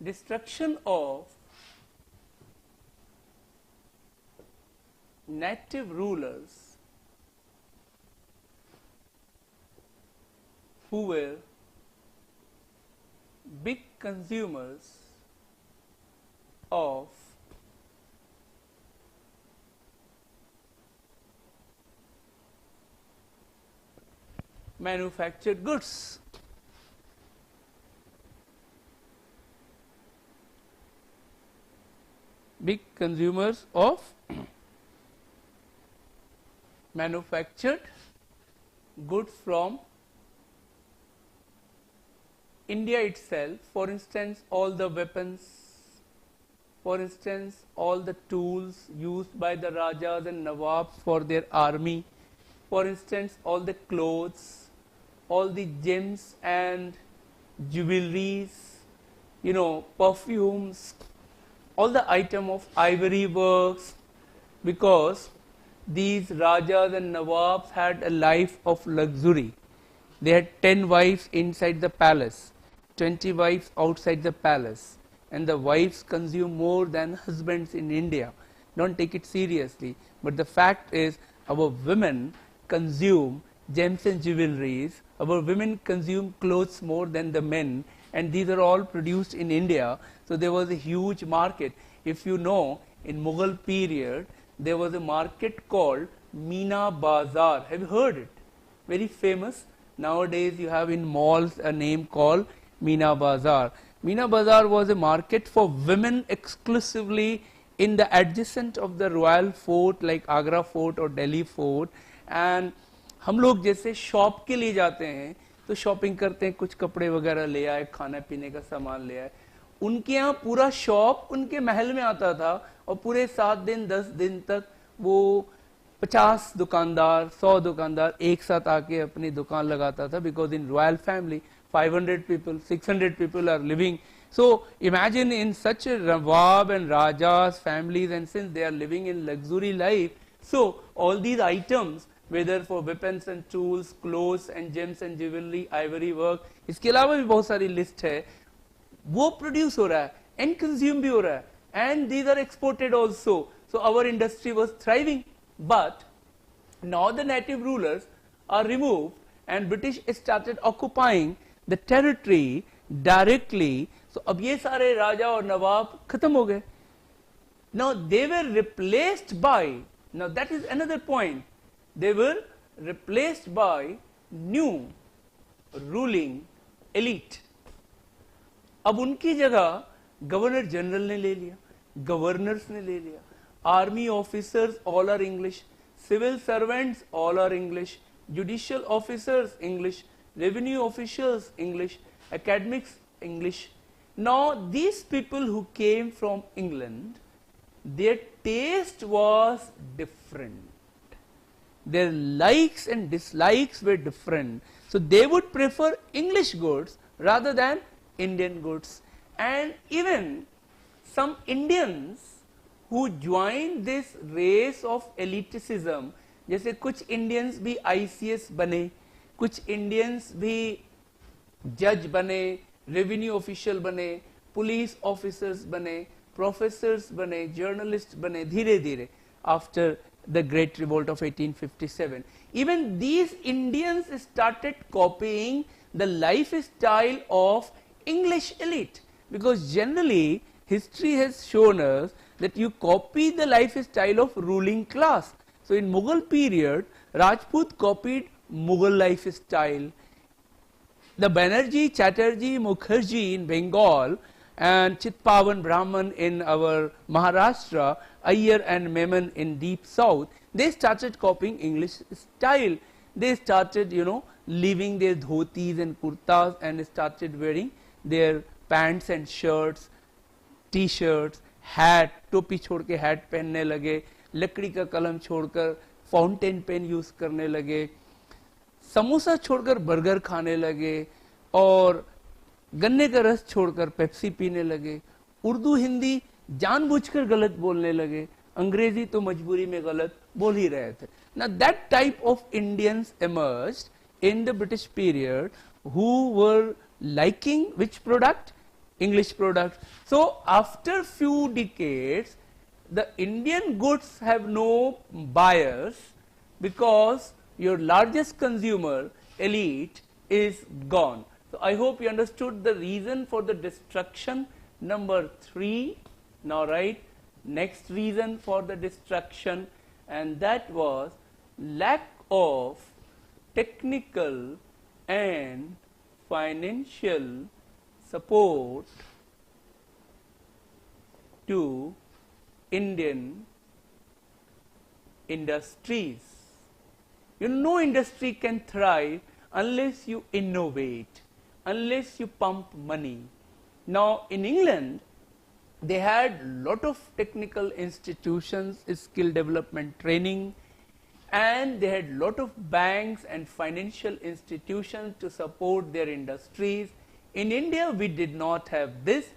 Speaker 1: destruction of native rulers who were big consumers of manufactured goods. Big consumers of manufactured goods from India itself. For instance, all the weapons, for instance, all the tools used by the Rajas and Nawabs for their army, for instance, all the clothes, all the gems and jewelries, perfumes, all the item of ivory works, because these Rajas and Nawabs had a life of luxury. They had 10 wives inside the palace, 20 wives outside the palace, and the wives consume more than husbands in India. Don't take it seriously, but the fact is our women consume gems and jewelries, our women consume clothes more than the men, and these are all produced in India. So there was a huge market. If you know, in Mughal period, there was a market called Meena Bazaar. Have you heard it? Very famous. Nowadays you have in malls a name called Meena Bazaar. Meena Bazaar was a market for women exclusively in the adjacent of the royal fort like Agra Fort or Delhi Fort. And हम लोग जैसे shop के लिए जाते हैं तो shopping करते हैं, कुछ कपड़े वगैरह ले आए, खाने पीने का सामान ले आए, उनके यहाँ पूरा शॉप उनके महल में आता था और पूरे 7 दिन 10 दिन तक वो 50 दुकानदार 100 दुकानदार एक साथ आके अपनी दुकान लगाता था, because in royal family 500 people 600 people are living. So imagine in such a Nawab and Rajas families, and since they are living in luxury life, so all these items, whether for weapons and tools, clothes and gems and jewelry, ivory work, इसके अलावा भी बहुत सारी list है, वो produce हो रहा है एंड कंज्यूम भी हो रहा है, and these are exported also. So our industry was thriving, but now the native rulers are removed and British started occupying the territory directly. So अब ये सारे राजा और नवाब खत्म हो गए. Now they were replaced by, now that is another point, they were replaced by new ruling elite. अब उनकी जगह गवर्नर जनरल ने ले लिया, गवर्नर्स ने ले लिया, army officers all are English, civil servants all are English, judicial officers English, revenue officials English, academics English. Now these people who came from England, their taste was different. Their likes and dislikes were different. So they would prefer English goods rather than Indian goods. And even some Indians who joined this race of elitism, जैसे कुछ Indians भी ICS बने, कुछ Indians भी जज बने, revenue official बने, police officers बने, प्रोफेसर्स बने, जर्नलिस्ट बने, धीरे धीरे after the great revolt of 1857. Even these Indians started copying the lifestyle of English elite, because generally history has shown us that you copy the lifestyle of ruling class. So in Mughal period, Rajput copied Mughal lifestyle. The Banerjee, Chatterjee, Mukherjee in Bengal and Chitpavan Brahman in our Maharashtra, Iyer and Memon in deep south, they started copying English style. They started, leaving their dhotis and kurtas and started wearing their pants and shirts, t-shirts, hat, टोपी छोड़ के hat पहनने लगे, लकड़ी का कलम छोड़कर fountain pen use करने लगे, समोसा छोड़कर बर्गर खाने लगे और गन्ने का रस छोड़कर पेप्सी पीने लगे, उर्दू हिंदी जानबूझकर गलत बोलने लगे, अंग्रेजी तो मजबूरी में गलत बोल ही रहे थे. Now that type of Indians emerged in the British period who were liking which product? English product. So after few decades, the Indian goods have no buyers because your largest consumer, elite, is gone. So I hope you understood the reason for the destruction. Number 3. Now write next reason for the destruction, and that was lack of technical and financial support to Indian industries. No industry can thrive unless you innovate, unless you pump money. Now in England, they had lot of technical institutions, skill development training, and they had lot of banks and financial institutions to support their industries. In India, we did not have this,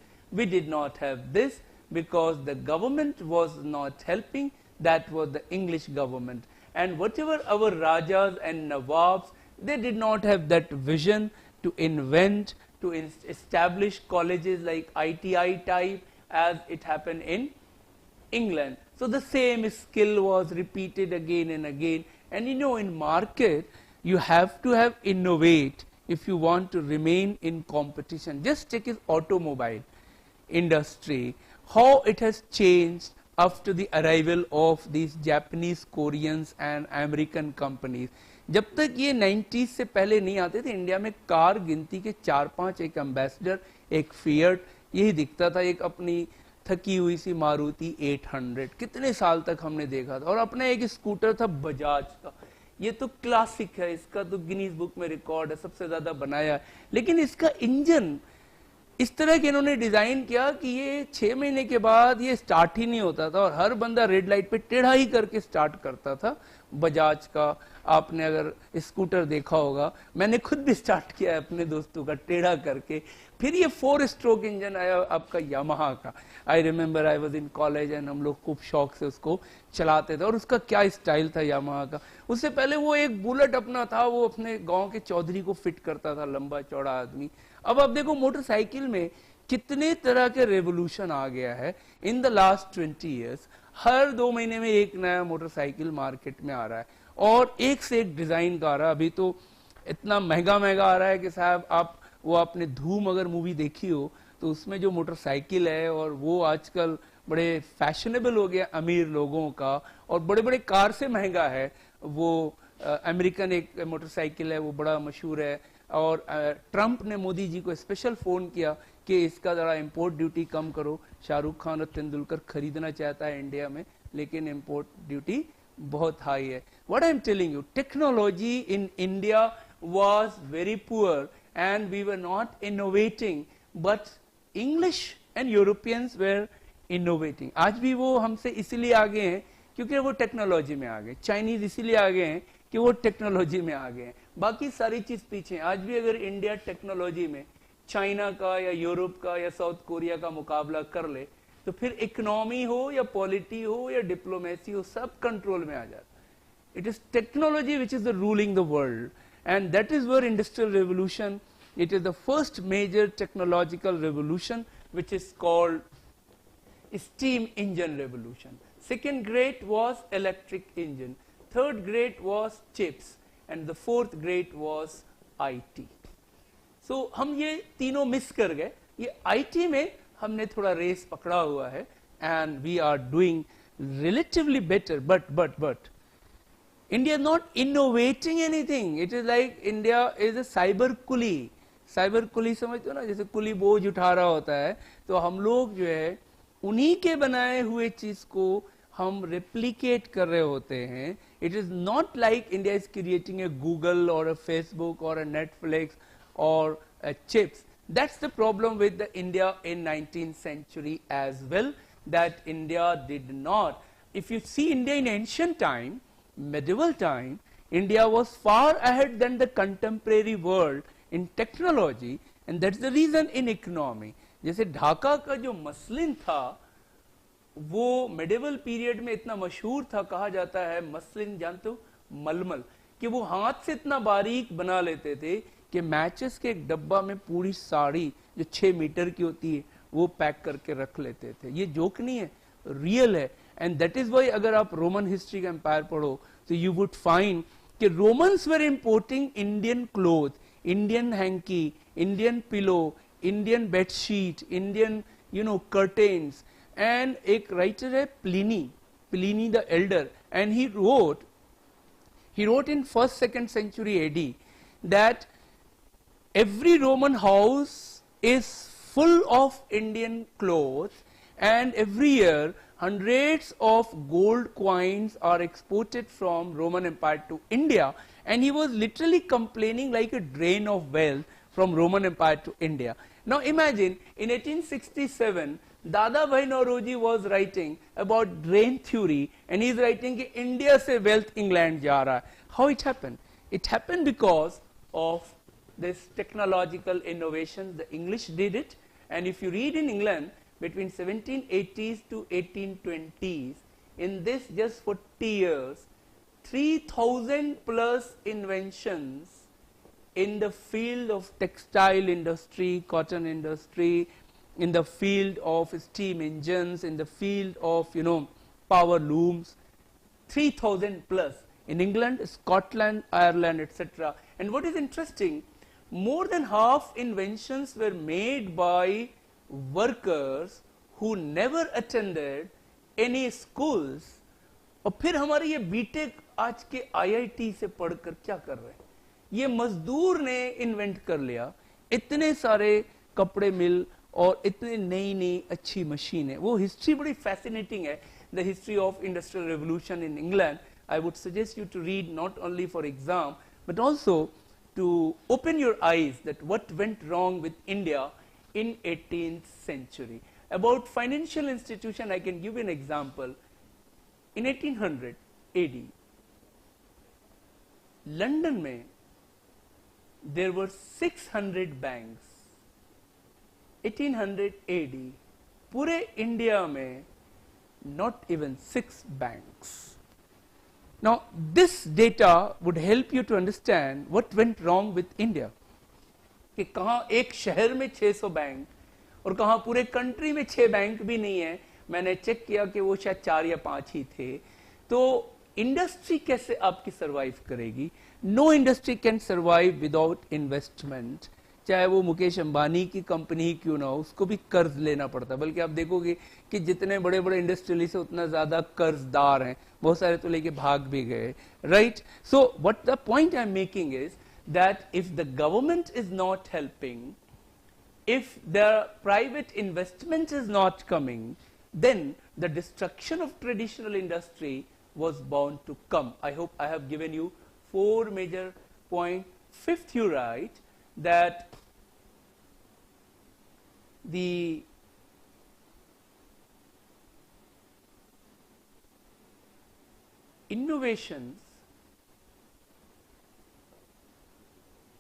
Speaker 1: because the government was not helping. That was the English government. And whatever our Rajas and Nawabs, they did not have that vision to invent, to establish colleges like ITI type as it happened in England. So the same skill was repeated again and again. And in market, you have to have innovate if you want to remain in competition. Just take his automobile industry, how it has changed after the arrival of these Japanese, Koreans and American companies. जब तक ये 90s से पहले नहीं आते थे, India में car गिनती के 4-5, एक एम्बेसडर, एक फिएट, यही दिखता था, एक अपनी थकी हुई सी मारुति 800. कितने साल तक हमने देखा था. और अपना एक स्कूटर था बजाज का, ये तो क्लासिक है, इसका तो गिनीज बुक में रिकॉर्ड है, सबसे ज्यादा बनाया. लेकिन इसका इंजन इस तरह के इन्होंने डिजाइन किया कि ये 6 महीने के बाद ये स्टार्ट ही नहीं होता था और हर बंदा रेड लाइट पे टेढ़ा ही करके स्टार्ट करता था. बजाज का आपने अगर स्कूटर देखा होगा, मैंने खुद भी स्टार्ट किया है अपने दोस्तों का टेढ़ा करके. फिर ये 4 स्ट्रोक इंजन आया आपका यामाहा का. I remember I was in college and हम लोग खूब शौक से उसको चलाते थे. और उसका क्या स्टाइल था यामाहा का. उससे पहले वो एक बुलेट अपना था, वो अपने गांव के चौधरी को फिट करता था, लंबा चौड़ा आदमी. अब आप देखो मोटरसाइकिल में कितने तरह के रेवोल्यूशन आ गया है इन द लास्ट 20 years. हर 2 महीने में एक नया मोटरसाइकिल मार्केट में आ रहा है और एक से एक डिजाइन का आ रहा है. अभी तो इतना महंगा आ रहा है कि साहब आप वो आपने धूम अगर मूवी देखी हो तो उसमें जो मोटरसाइकिल है और वो आजकल बड़े फैशनेबल हो गया अमीर लोगों का, और बड़े बड़े कार से महंगा है. वो अमेरिकन एक मोटरसाइकिल है, वो बड़ा मशहूर है. और ट्रंप ने मोदी जी को स्पेशल फोन किया कि इसका जरा इंपोर्ट ड्यूटी कम करो. शाहरुख खान और तेंदुलकर खरीदना चाहता है इंडिया में, लेकिन इंपोर्ट ड्यूटी बहुत हाई है. What I am telling you, technology in India was very poor and we were not innovating, but English and Europeans were innovating. आज भी वो हमसे इसीलिए आगे हैं क्योंकि वो टेक्नोलॉजी में आ गए. चाइनीज इसीलिए आगे हैं कि वो टेक्नोलॉजी में आ गए हैं, बाकी सारी चीज पीछे. आज भी अगर इंडिया टेक्नोलॉजी में चाइना का या यूरोप का या साउथ कोरिया का मुकाबला कर ले तो फिर इकोनॉमी हो या पॉलिटी हो या डिप्लोमेसी हो, सब कंट्रोल में आ जाता. It is technology which is the ruling the world. And that is where industrial revolution, it is the first major technological revolution which is called steam engine revolution. Second great was electric engine. Third great was chips. And the fourth great was IT. So हम ये तीनों miss कर गए. ये IT में हमने थोड़ा race पकड़ा हुआ है and we are doing relatively better, but India is not innovating anything. It is like India is a cyber kuli. Cyber कुली समझते हो ना, जैसे कुली बोझ उठा रहा होता है, तो हम लोग जो है उन्हीं के बनाए हुए चीज को हम रेप्लिकेट कर रहे होते हैं. It is not like India is creating a Google और अ फेसबुक और अ नेटफ्लिक्स और chips. That's the problem with the India in 19th century as well, that India did not. If you see India in ancient time, medieval time, India was far ahead than the contemporary world in technology, and that's the reason in economy. जैसे ढाका का जो muslin था वो medieval period में इतना मशहूर था, कहा जाता है मसलिन जानते हो मलमल, कि वो हाथ से इतना बारीक बना लेते थे कि मैचेस के एक डब्बा में पूरी साड़ी जो 6 मीटर की होती है वो पैक करके रख लेते थे. ये जोक नहीं है, रियल है. एंड दैट इज वाई अगर आप रोमन हिस्ट्री का एम्पायर पढ़ो तो यू वुड फाइंड कि Romans were importing Indian cloth, Indian hanky, Indian pillow, Indian bedsheet, Indian curtains. And एक राइटर है Pliny the Elder, and he wrote in 1st 2nd century AD that every Roman house is full of Indian clothes, and every year hundreds of gold coins are exported from Roman Empire to India. And he was literally complaining like a drain of wealth from Roman Empire to India. Now imagine in 1867 Dada Bhai Nauroji was writing about drain theory, and he is writing कि India से wealth England जा रहा है. How it happened? It happened because of this technological innovation. The English did it, and if you read in England between 1780s to 1820s, in this just 40 years, 3,000 plus inventions in the field of textile industry, cotton industry, in the field of steam engines, in the field of power looms, 3,000 plus in England, Scotland, Ireland, etc. And what is interesting, more than half inventions were made by workers who never attended any schools. और फिर हमारे ये BTech आज के IIT से पढ़कर क्या कर रहे हैं? ये मजदूर ने इन्वेंट कर लिया इतने सारे कपड़े मिल और इतनी नई नई अच्छी मशीनें. वो हिस्ट्री बड़ी फैसिनेटिंग है, the history of industrial revolution in England. I would suggest you to read not only for exam but also to open your eyes that what went wrong with India in 18th century. About financial institution, I can give you an example. In 1800 AD, London में there were 600 banks. 1800 AD, पूरे India में not even 6 banks. Now this data would help you to understand what went wrong with India. कि कहाँ एक शहर में 600 bank और कहाँ पूरे कंट्री में 6 बैंक भी नहीं है. मैंने चेक किया कि वो शायद 4 या 5 ही थे. तो इंडस्ट्री कैसे आपकी सरवाइव करेगी? Know industry can survive without investment. चाहे वो मुकेश अंबानी की कंपनी ही क्यों ना हो, उसको भी कर्ज लेना पड़ता है. बल्कि आप देखोगे कि जितने बड़े बड़े इंडस्ट्रियलिस्ट हैं उतना ज्यादा कर्जदार हैं. बहुत सारे तो लेके भाग भी गए, right? So what the point I am making is that if the government is not helping, if the private investment is not coming, then the destruction of traditional industry was bound to come. I hope I have given you 4 major points. Fifth, you write that the innovations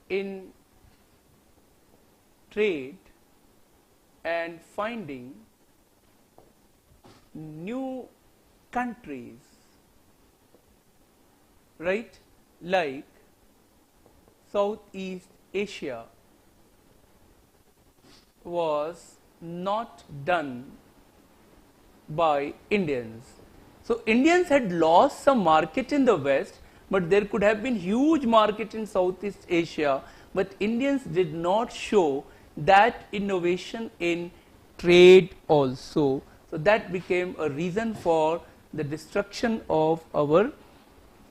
Speaker 1: in trade and finding new countries, right, like Southeast Asia, was not done by Indians. So Indians had lost some market in the West, but there could have been huge market in Southeast Asia, but Indians did not show that innovation in trade also. So that became a reason for the destruction of our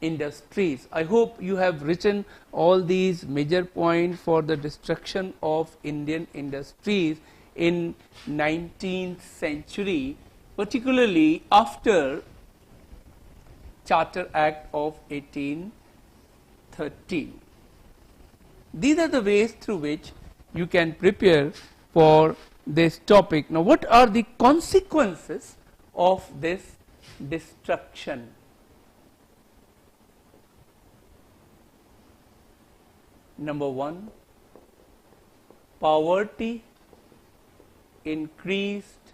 Speaker 1: industries. I hope you have written all these major points for the destruction of Indian industries in 19th century, particularly after Charter Act of 1813. These are the ways through which you can prepare for this topic. Now, what are the consequences of this destruction? Number one, poverty increased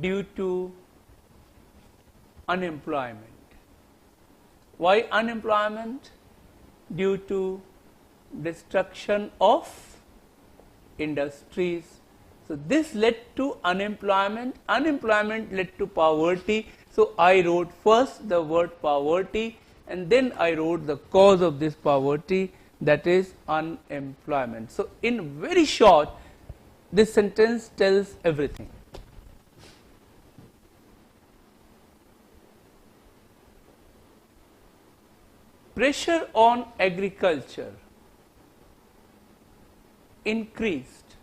Speaker 1: due to unemployment. Why unemployment? Due to destruction of industries. So this led to unemployment, unemployment led to poverty. So I wrote first the word poverty and then I wrote the cause of this poverty, that is unemployment. So in very short, this sentence tells everything. Pressure on agriculture increased.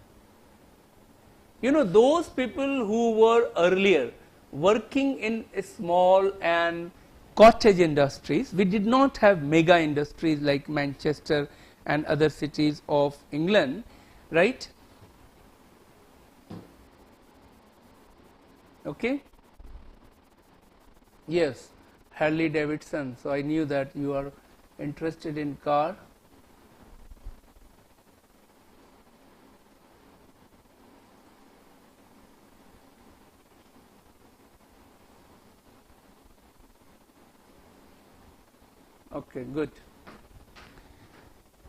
Speaker 1: You know, those people who were earlier working in small and cottage industries, we did not have mega industries like Manchester and other cities of England, right? Okay? Yes, Harley Davidson. So I knew that you are interested in car. Okay, good.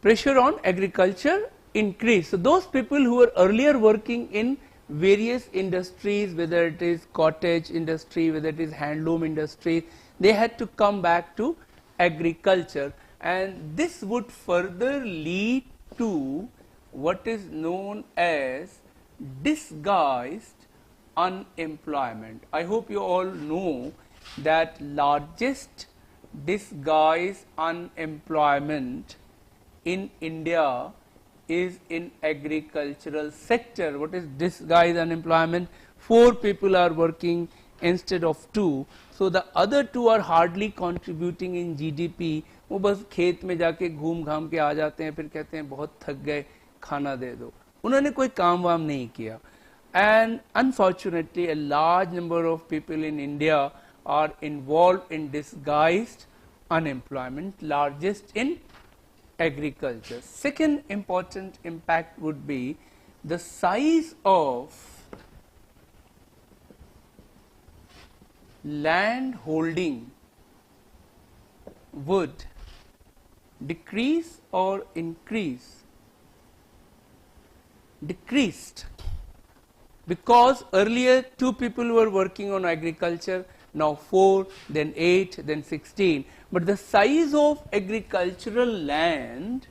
Speaker 1: Pressure on agriculture increased. So those people who were earlier working in various industries, whether it is cottage industry, whether it is handloom industry, they had to come back to agriculture, and this would further lead to what is known as disguised unemployment. I hope you all know that largest disguised unemployment in India is in agricultural sector. What is disguised unemployment? 4 people are working instead of 2. So the other 2 are hardly contributing in GDP. वो बस खेत में जाके घूम घाम के आ जाते हैं, फिर कहते हैं बहुत थक गए, खाना दे दो. उन्होंने कोई काम वाम नहीं किया. And unfortunately, a large number of people in India are involved in disguised unemployment, largest in agriculture. Second important impact would be the size of land holding would decrease or increase. Decreased, because earlier 2 people were working on agriculture, now 4, then 8, then 16, but the size of agricultural land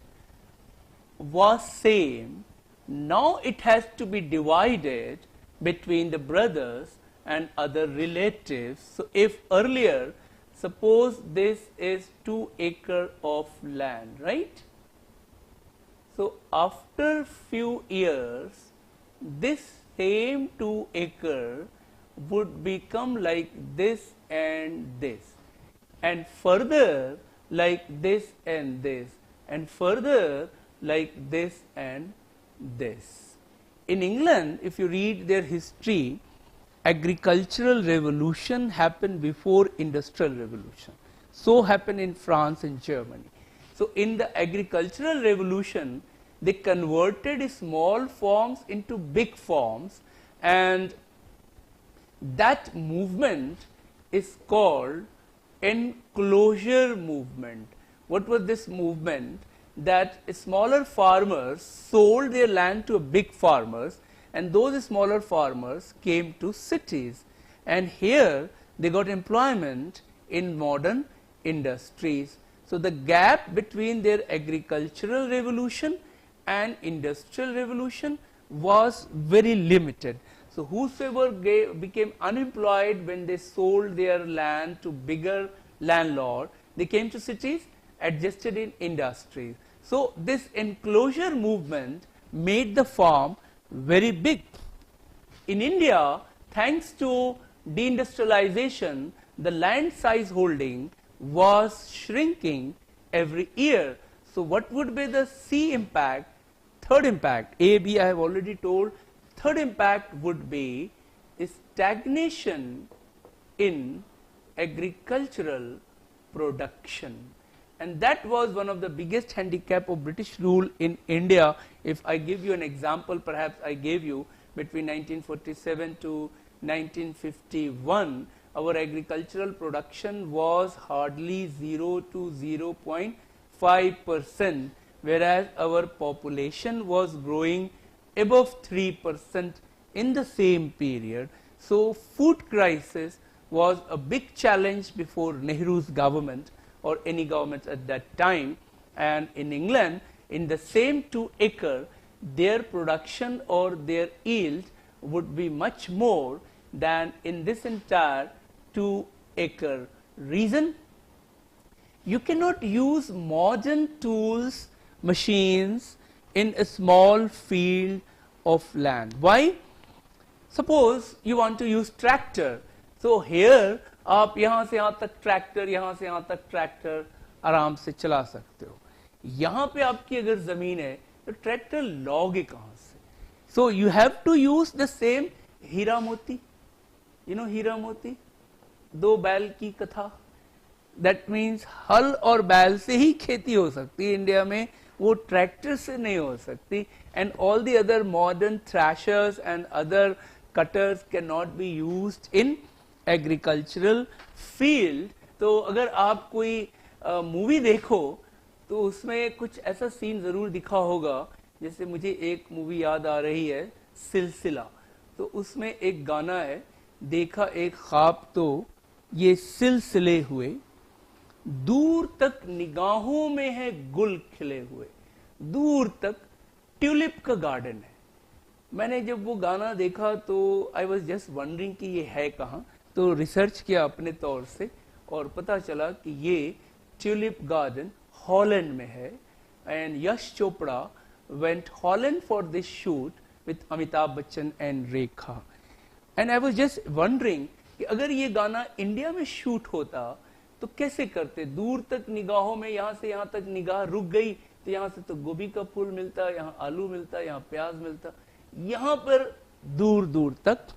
Speaker 1: was same. Now it has to be divided between the brothers and other relatives. So if earlier, suppose this is 2 acres of land, right? So after few years, this same 2 acre would become like this and this, and further like this and this, and further like this and this. In England, if you read their history, agricultural revolution happened before industrial revolution. So happened in France and Germany. So in the agricultural revolution, they converted small farms into big farms, and that movement is called enclosure movement. What was this movement? That smaller farmers sold their land to big farmers, and those smaller farmers came to cities, and here they got employment in modern industries. So the gap between their agricultural revolution and industrial revolution was very limited. So whosoever became unemployed when they sold their land to bigger landlord, they came to cities, adjusted in industries. So this enclosure movement made the farm very big. In India, thanks to deindustrialization, the land size holding was shrinking every year. So what would be the C impact? Third impact, A, B I have already told. Third impact would be stagnation in agricultural production. And that was one of the biggest handicap of British rule in India. If I give you an example, perhaps I gave you between 1947 to 1951, our agricultural production was hardly 0 to 0.5%, whereas our population was growing above 3% in the same period. So food crisis was a big challenge before Nehru's government or any government at that time. And in England, in the same 2 acre, their production or their yield would be much more than in this entire 2 acre. Reason? You cannot use modern tools, machines in a small field of land. Why? Suppose you want to use tractor. So here आप यहाँ से यहाँ तक tractor, यहाँ से यहाँ तक tractor आराम से चला सकते हो. यहाँ पे आपकी अगर जमीन है तो ट्रैक्टर लोगे कहाँ से? So you have to use the same हीरा मोती. You know हीरा मोती, 2 बैल की कथा. That means हल और बैल से ही खेती हो सकती है इंडिया में, वो ट्रैक्टर से नहीं हो सकती. And all the other modern thrashers and other cutters cannot be used in agricultural field. तो अगर आप कोई मूवी देखो तो उसमें कुछ ऐसा सीन जरूर दिखा होगा. जैसे मुझे एक मूवी याद आ रही है, सिलसिला. तो उसमें एक गाना है, देखा एक ख्वाब तो ये सिलसिले हुए, दूर तक निगाहों में है गुल खिले हुए. दूर तक ट्यूलिप का गार्डन है. मैंने जब वो गाना देखा तो आई वॉज जस्ट वंडरिंग कि ये है कहाँ. तो रिसर्च किया अपने तौर से और पता चला कि ये ट्यूलिप गार्डन हॉलैंड में है. And Yash Chopra went Holland for this shoot with Amitabh Bachchan and Rekha. And I was just wondering कि अगर ये गाना इंडिया में शूट होता तो कैसे करते. दूर तक निगाहों में, यहाँ से यहाँ तक निगाह रुक गई तो यहाँ से तो गोभी का फूल मिलता, यहाँ आलू मिलता, यहाँ प्याज मिलता. यहाँ पर दूर दूर तक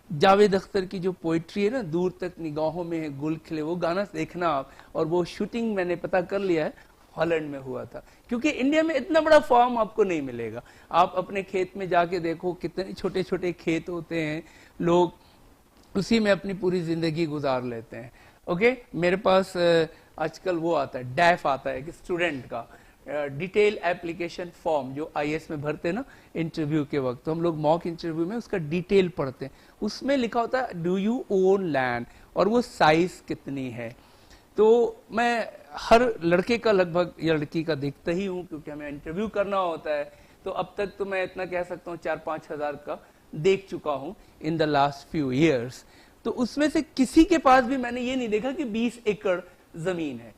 Speaker 1: जावेद अख्तर की जो पोइट्री है ना, दूर तक निगाहों में है गुल खिले, वो गाना देखना आप. और वो शूटिंग मैंने पता कर लिया है हॉलैंड में हुआ था, क्योंकि इंडिया में इतना बड़ा फार्म आपको नहीं मिलेगा. आप अपने खेत में जाके देखो, कितने छोटे छोटे खेत होते हैं, लोग उसी में अपनी पूरी जिंदगी गुजार लेते हैं. ओके, मेरे पास आजकल वो आता है, डैफ आता है कि स्टूडेंट का डिटेल एप्लीकेशन फॉर्म जो आईएएस में भरते हैं ना इंटरव्यू के वक्त, तो हम लोग मॉक इंटरव्यू में उसका डिटेल पढ़ते हैं. उसमें लिखा होता है डू यू ओन लैंड और वो साइज कितनी है. तो मैं हर लड़के का लगभग या लड़की का देखता ही हूँ, क्योंकि हमें इंटरव्यू करना होता है. तो अब तक तो मैं इतना कह सकता हूँ 4-5 हजार का देख चुका हूँ in the last few years. तो उसमें से किसी के पास भी मैंने ये नहीं देखा कि 20 एकड़ जमीन है.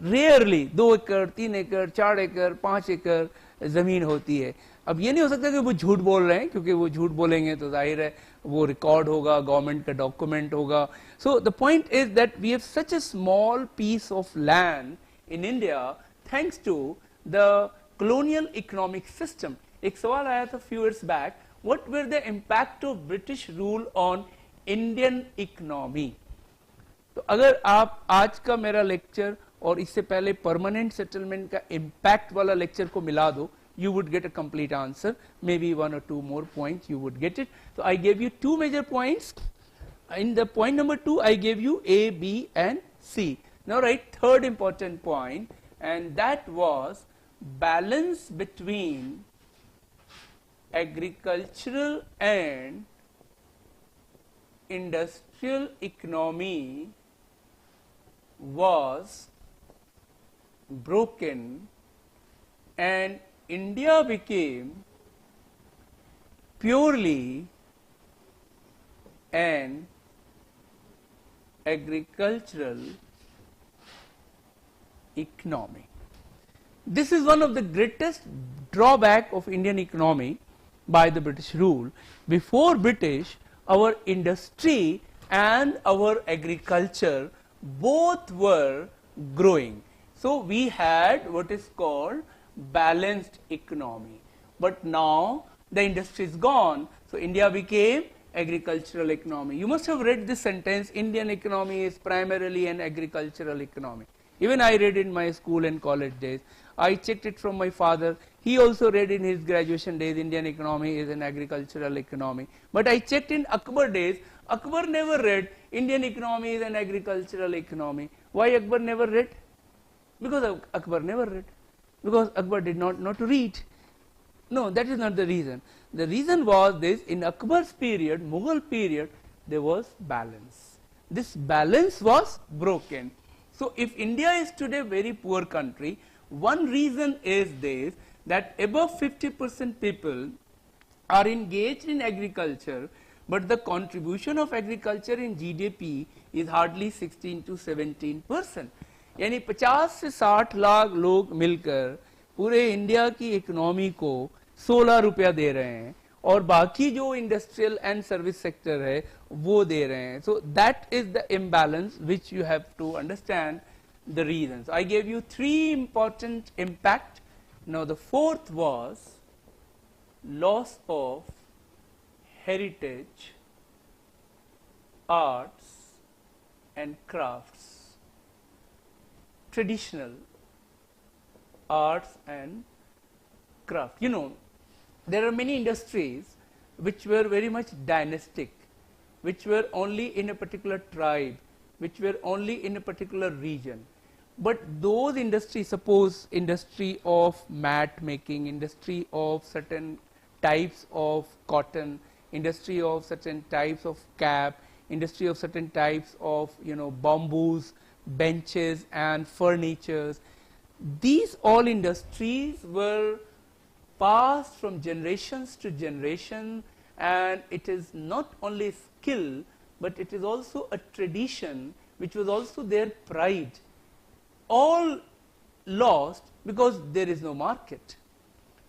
Speaker 1: रेयरली 2 एकड़, 3 एकड़, 4 एकड़, 5 एकड़ जमीन होती है. अब ये नहीं हो सकता कि वो झूठ बोल रहे हैं, क्योंकि वो झूठ बोलेंगे तो जाहिर है वो रिकॉर्ड होगा, गवर्नमेंट का डॉक्यूमेंट होगा. So the point is that we have such a small piece of land in India thanks to the colonial economic system. एक सवाल आया था few years back, what were the impact of British rule on Indian economy? तो अगर आप आज का मेरा लेक्चर और इससे पहले परमानेंट सेटलमेंट का इम्पैक्ट वाला लेक्चर को मिला दो, you would get a complete answer. Maybe 1 or 2 more points you would get it. So I gave you 2 major points. In the point number 2, I gave you A, B and C. Now write third important point, and that was balance between agricultural and industrial economy was broken, and India became purely an agricultural economy. This is one of the greatest drawback of Indian economy by the British rule. Before British, our industry and our agriculture both were growing. So we had what is called balanced economy. But now the industry is gone, so India became agricultural economy. You must have read this sentence, Indian economy is primarily an agricultural economy. Even I read in my school and college days. I checked it from my father. He also read in his graduation days, Indian economy is an agricultural economy. But I checked in Akbar days, Akbar never read Indian economy is an agricultural economy. Why Akbar never read? Because Akbar never read. Because Akbar did not know to read. No, that is not the reason. The reason was this, in Akbar's period, Mughal period, there was balance. This balance was broken. So if India is today a very poor country, one reason is this, that above 50% people are engaged in agriculture, but the contribution of agriculture in GDP is hardly 16 to 17%. यानी 50 से 60 लाख लोग मिलकर पूरे India की economy को 16 रुपया दे रहे हैं और बाकी जो इंडस्ट्रियल एंड सर्विस सेक्टर है वो दे रहे हैं. So that is the imbalance which you have to understand the reasons. I gave you 3 important impact. Now the fourth was loss of heritage, arts and crafts, traditional arts and craft. You know, there are many industries which were very much dynastic, which were only in a particular tribe, which were only in a particular region. But those industries, suppose industry of mat making, industry of certain types of cotton, industry of certain types of cap, industry of certain types of bamboos, benches and furnitures. These all industries were passed from generations to generation, and it is not only skill but it is also a tradition which was also their pride. All lost because there is no market.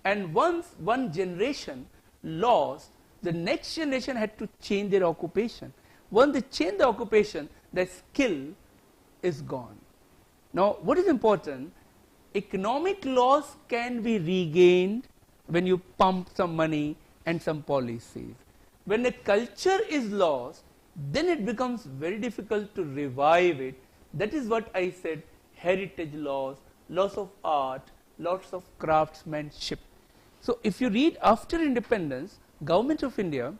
Speaker 1: And once one generation lost, the next generation had to change their occupation. Once they change the occupation, the skill is gone. Now what is important, economic loss can be regained when you pump some money and some policies. When a culture is lost, then it becomes very difficult to revive it. That is what I said, heritage loss, loss of art, loss of craftsmanship. So if you read, after independence, Government of India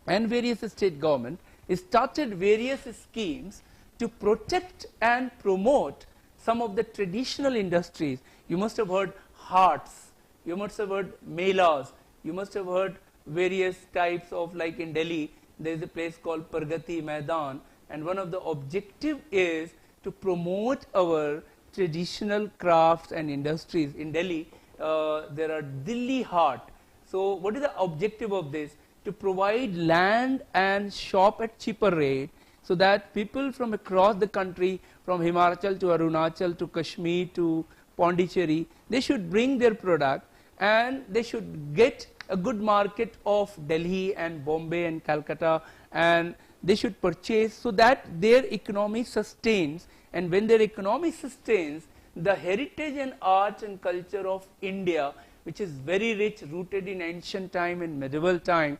Speaker 1: and various state government started various schemes to protect and promote some of the traditional industries. You must have heard Hearts, you must have heard Melas, you must have heard various types of, like in Delhi, there is a place called Pragati Maidan, and one of the objective is to promote our traditional crafts and industries. In Delhi, there are Delhi Haat. So what is the objective of this? To provide land and shop at cheaper rate, so that people from across the country, from Himachal to Arunachal to Kashmir to Pondicherry, they should bring their product and they should get a good market of Delhi and Bombay and Calcutta, and they should purchase, so that their economy sustains. And when their economy sustains, the heritage and art and culture of India, which is very rich, rooted in ancient time and medieval time,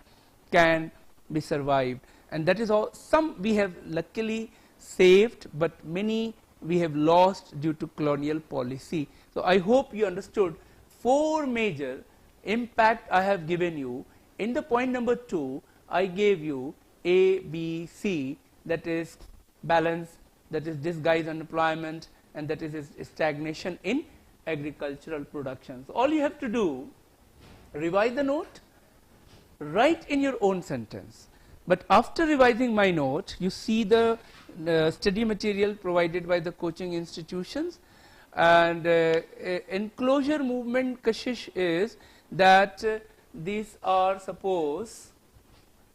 Speaker 1: can be survived. And that is all. Some we have luckily saved, but many we have lost due to colonial policy. So I hope you understood 4 major impact I have given you. In the point number 2, I gave you A, B, C, that is balance, that is disguised unemployment, and that is stagnation in agricultural production. So all you have to do, revise the note, write in your own sentence. But after revising my note, you see the study material provided by the coaching institutions, and enclosure movement kashish is that these are suppose,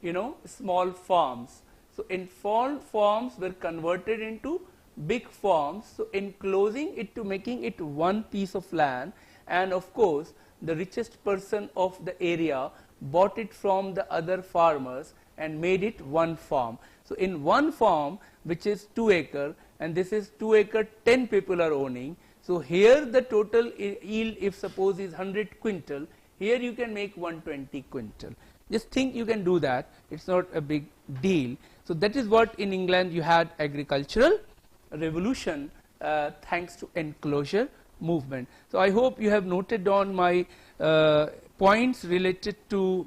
Speaker 1: you know, small farms. So in small farms were converted into big farms, so enclosing it to making it one piece of land, and of course the richest person of the area bought it from the other farmers and made it one farm. So in one farm, which is 2 acre, and this is 2 acre, 10 people are owning. So here the total yield, if suppose is 100 quintal, here you can make 120 quintal. Just think you can do that, it's not a big deal. So that is what in England you had agricultural revolution thanks to enclosure movement. So I hope you have noted down my points related to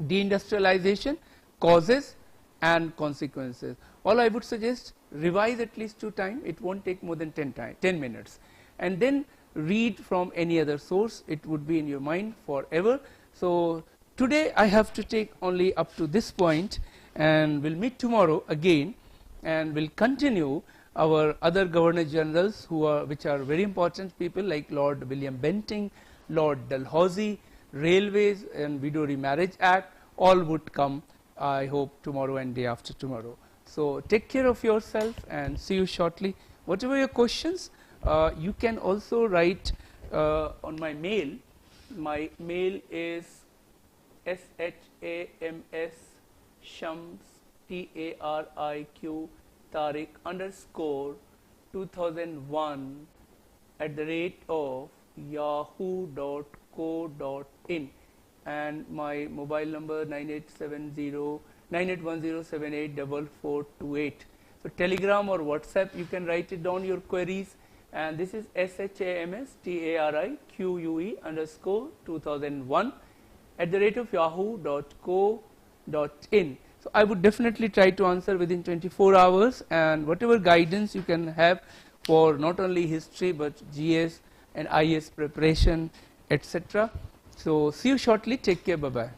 Speaker 1: deindustrialization, causes and consequences. All I would suggest, revise at least 2 times, it won't take more than 10 minutes, and then read from any other source, it would be in your mind forever. So today I have to take only up to this point, and we'll meet tomorrow again, and we'll continue our other Governor Generals which are very important people like Lord William Bentinck, Lord Dalhousie, Railways and Widow Remarriage Act, all would come, I hope, tomorrow and day after tomorrow. So take care of yourself and see you shortly. Whatever your questions, you can also write on my mail. My mail is shams, Tariq, Tarique _2001 @yahoo.co.in, and my mobile number 9810784428. So Telegram or WhatsApp, you can write it down your queries, and this is SHAMSTARIQUE_2001 @yahoo.co.in. So I would definitely try to answer within 24 hours, and whatever guidance you can have for not only history but GS and IS preparation, etc. So see you shortly. Take care. Bye bye.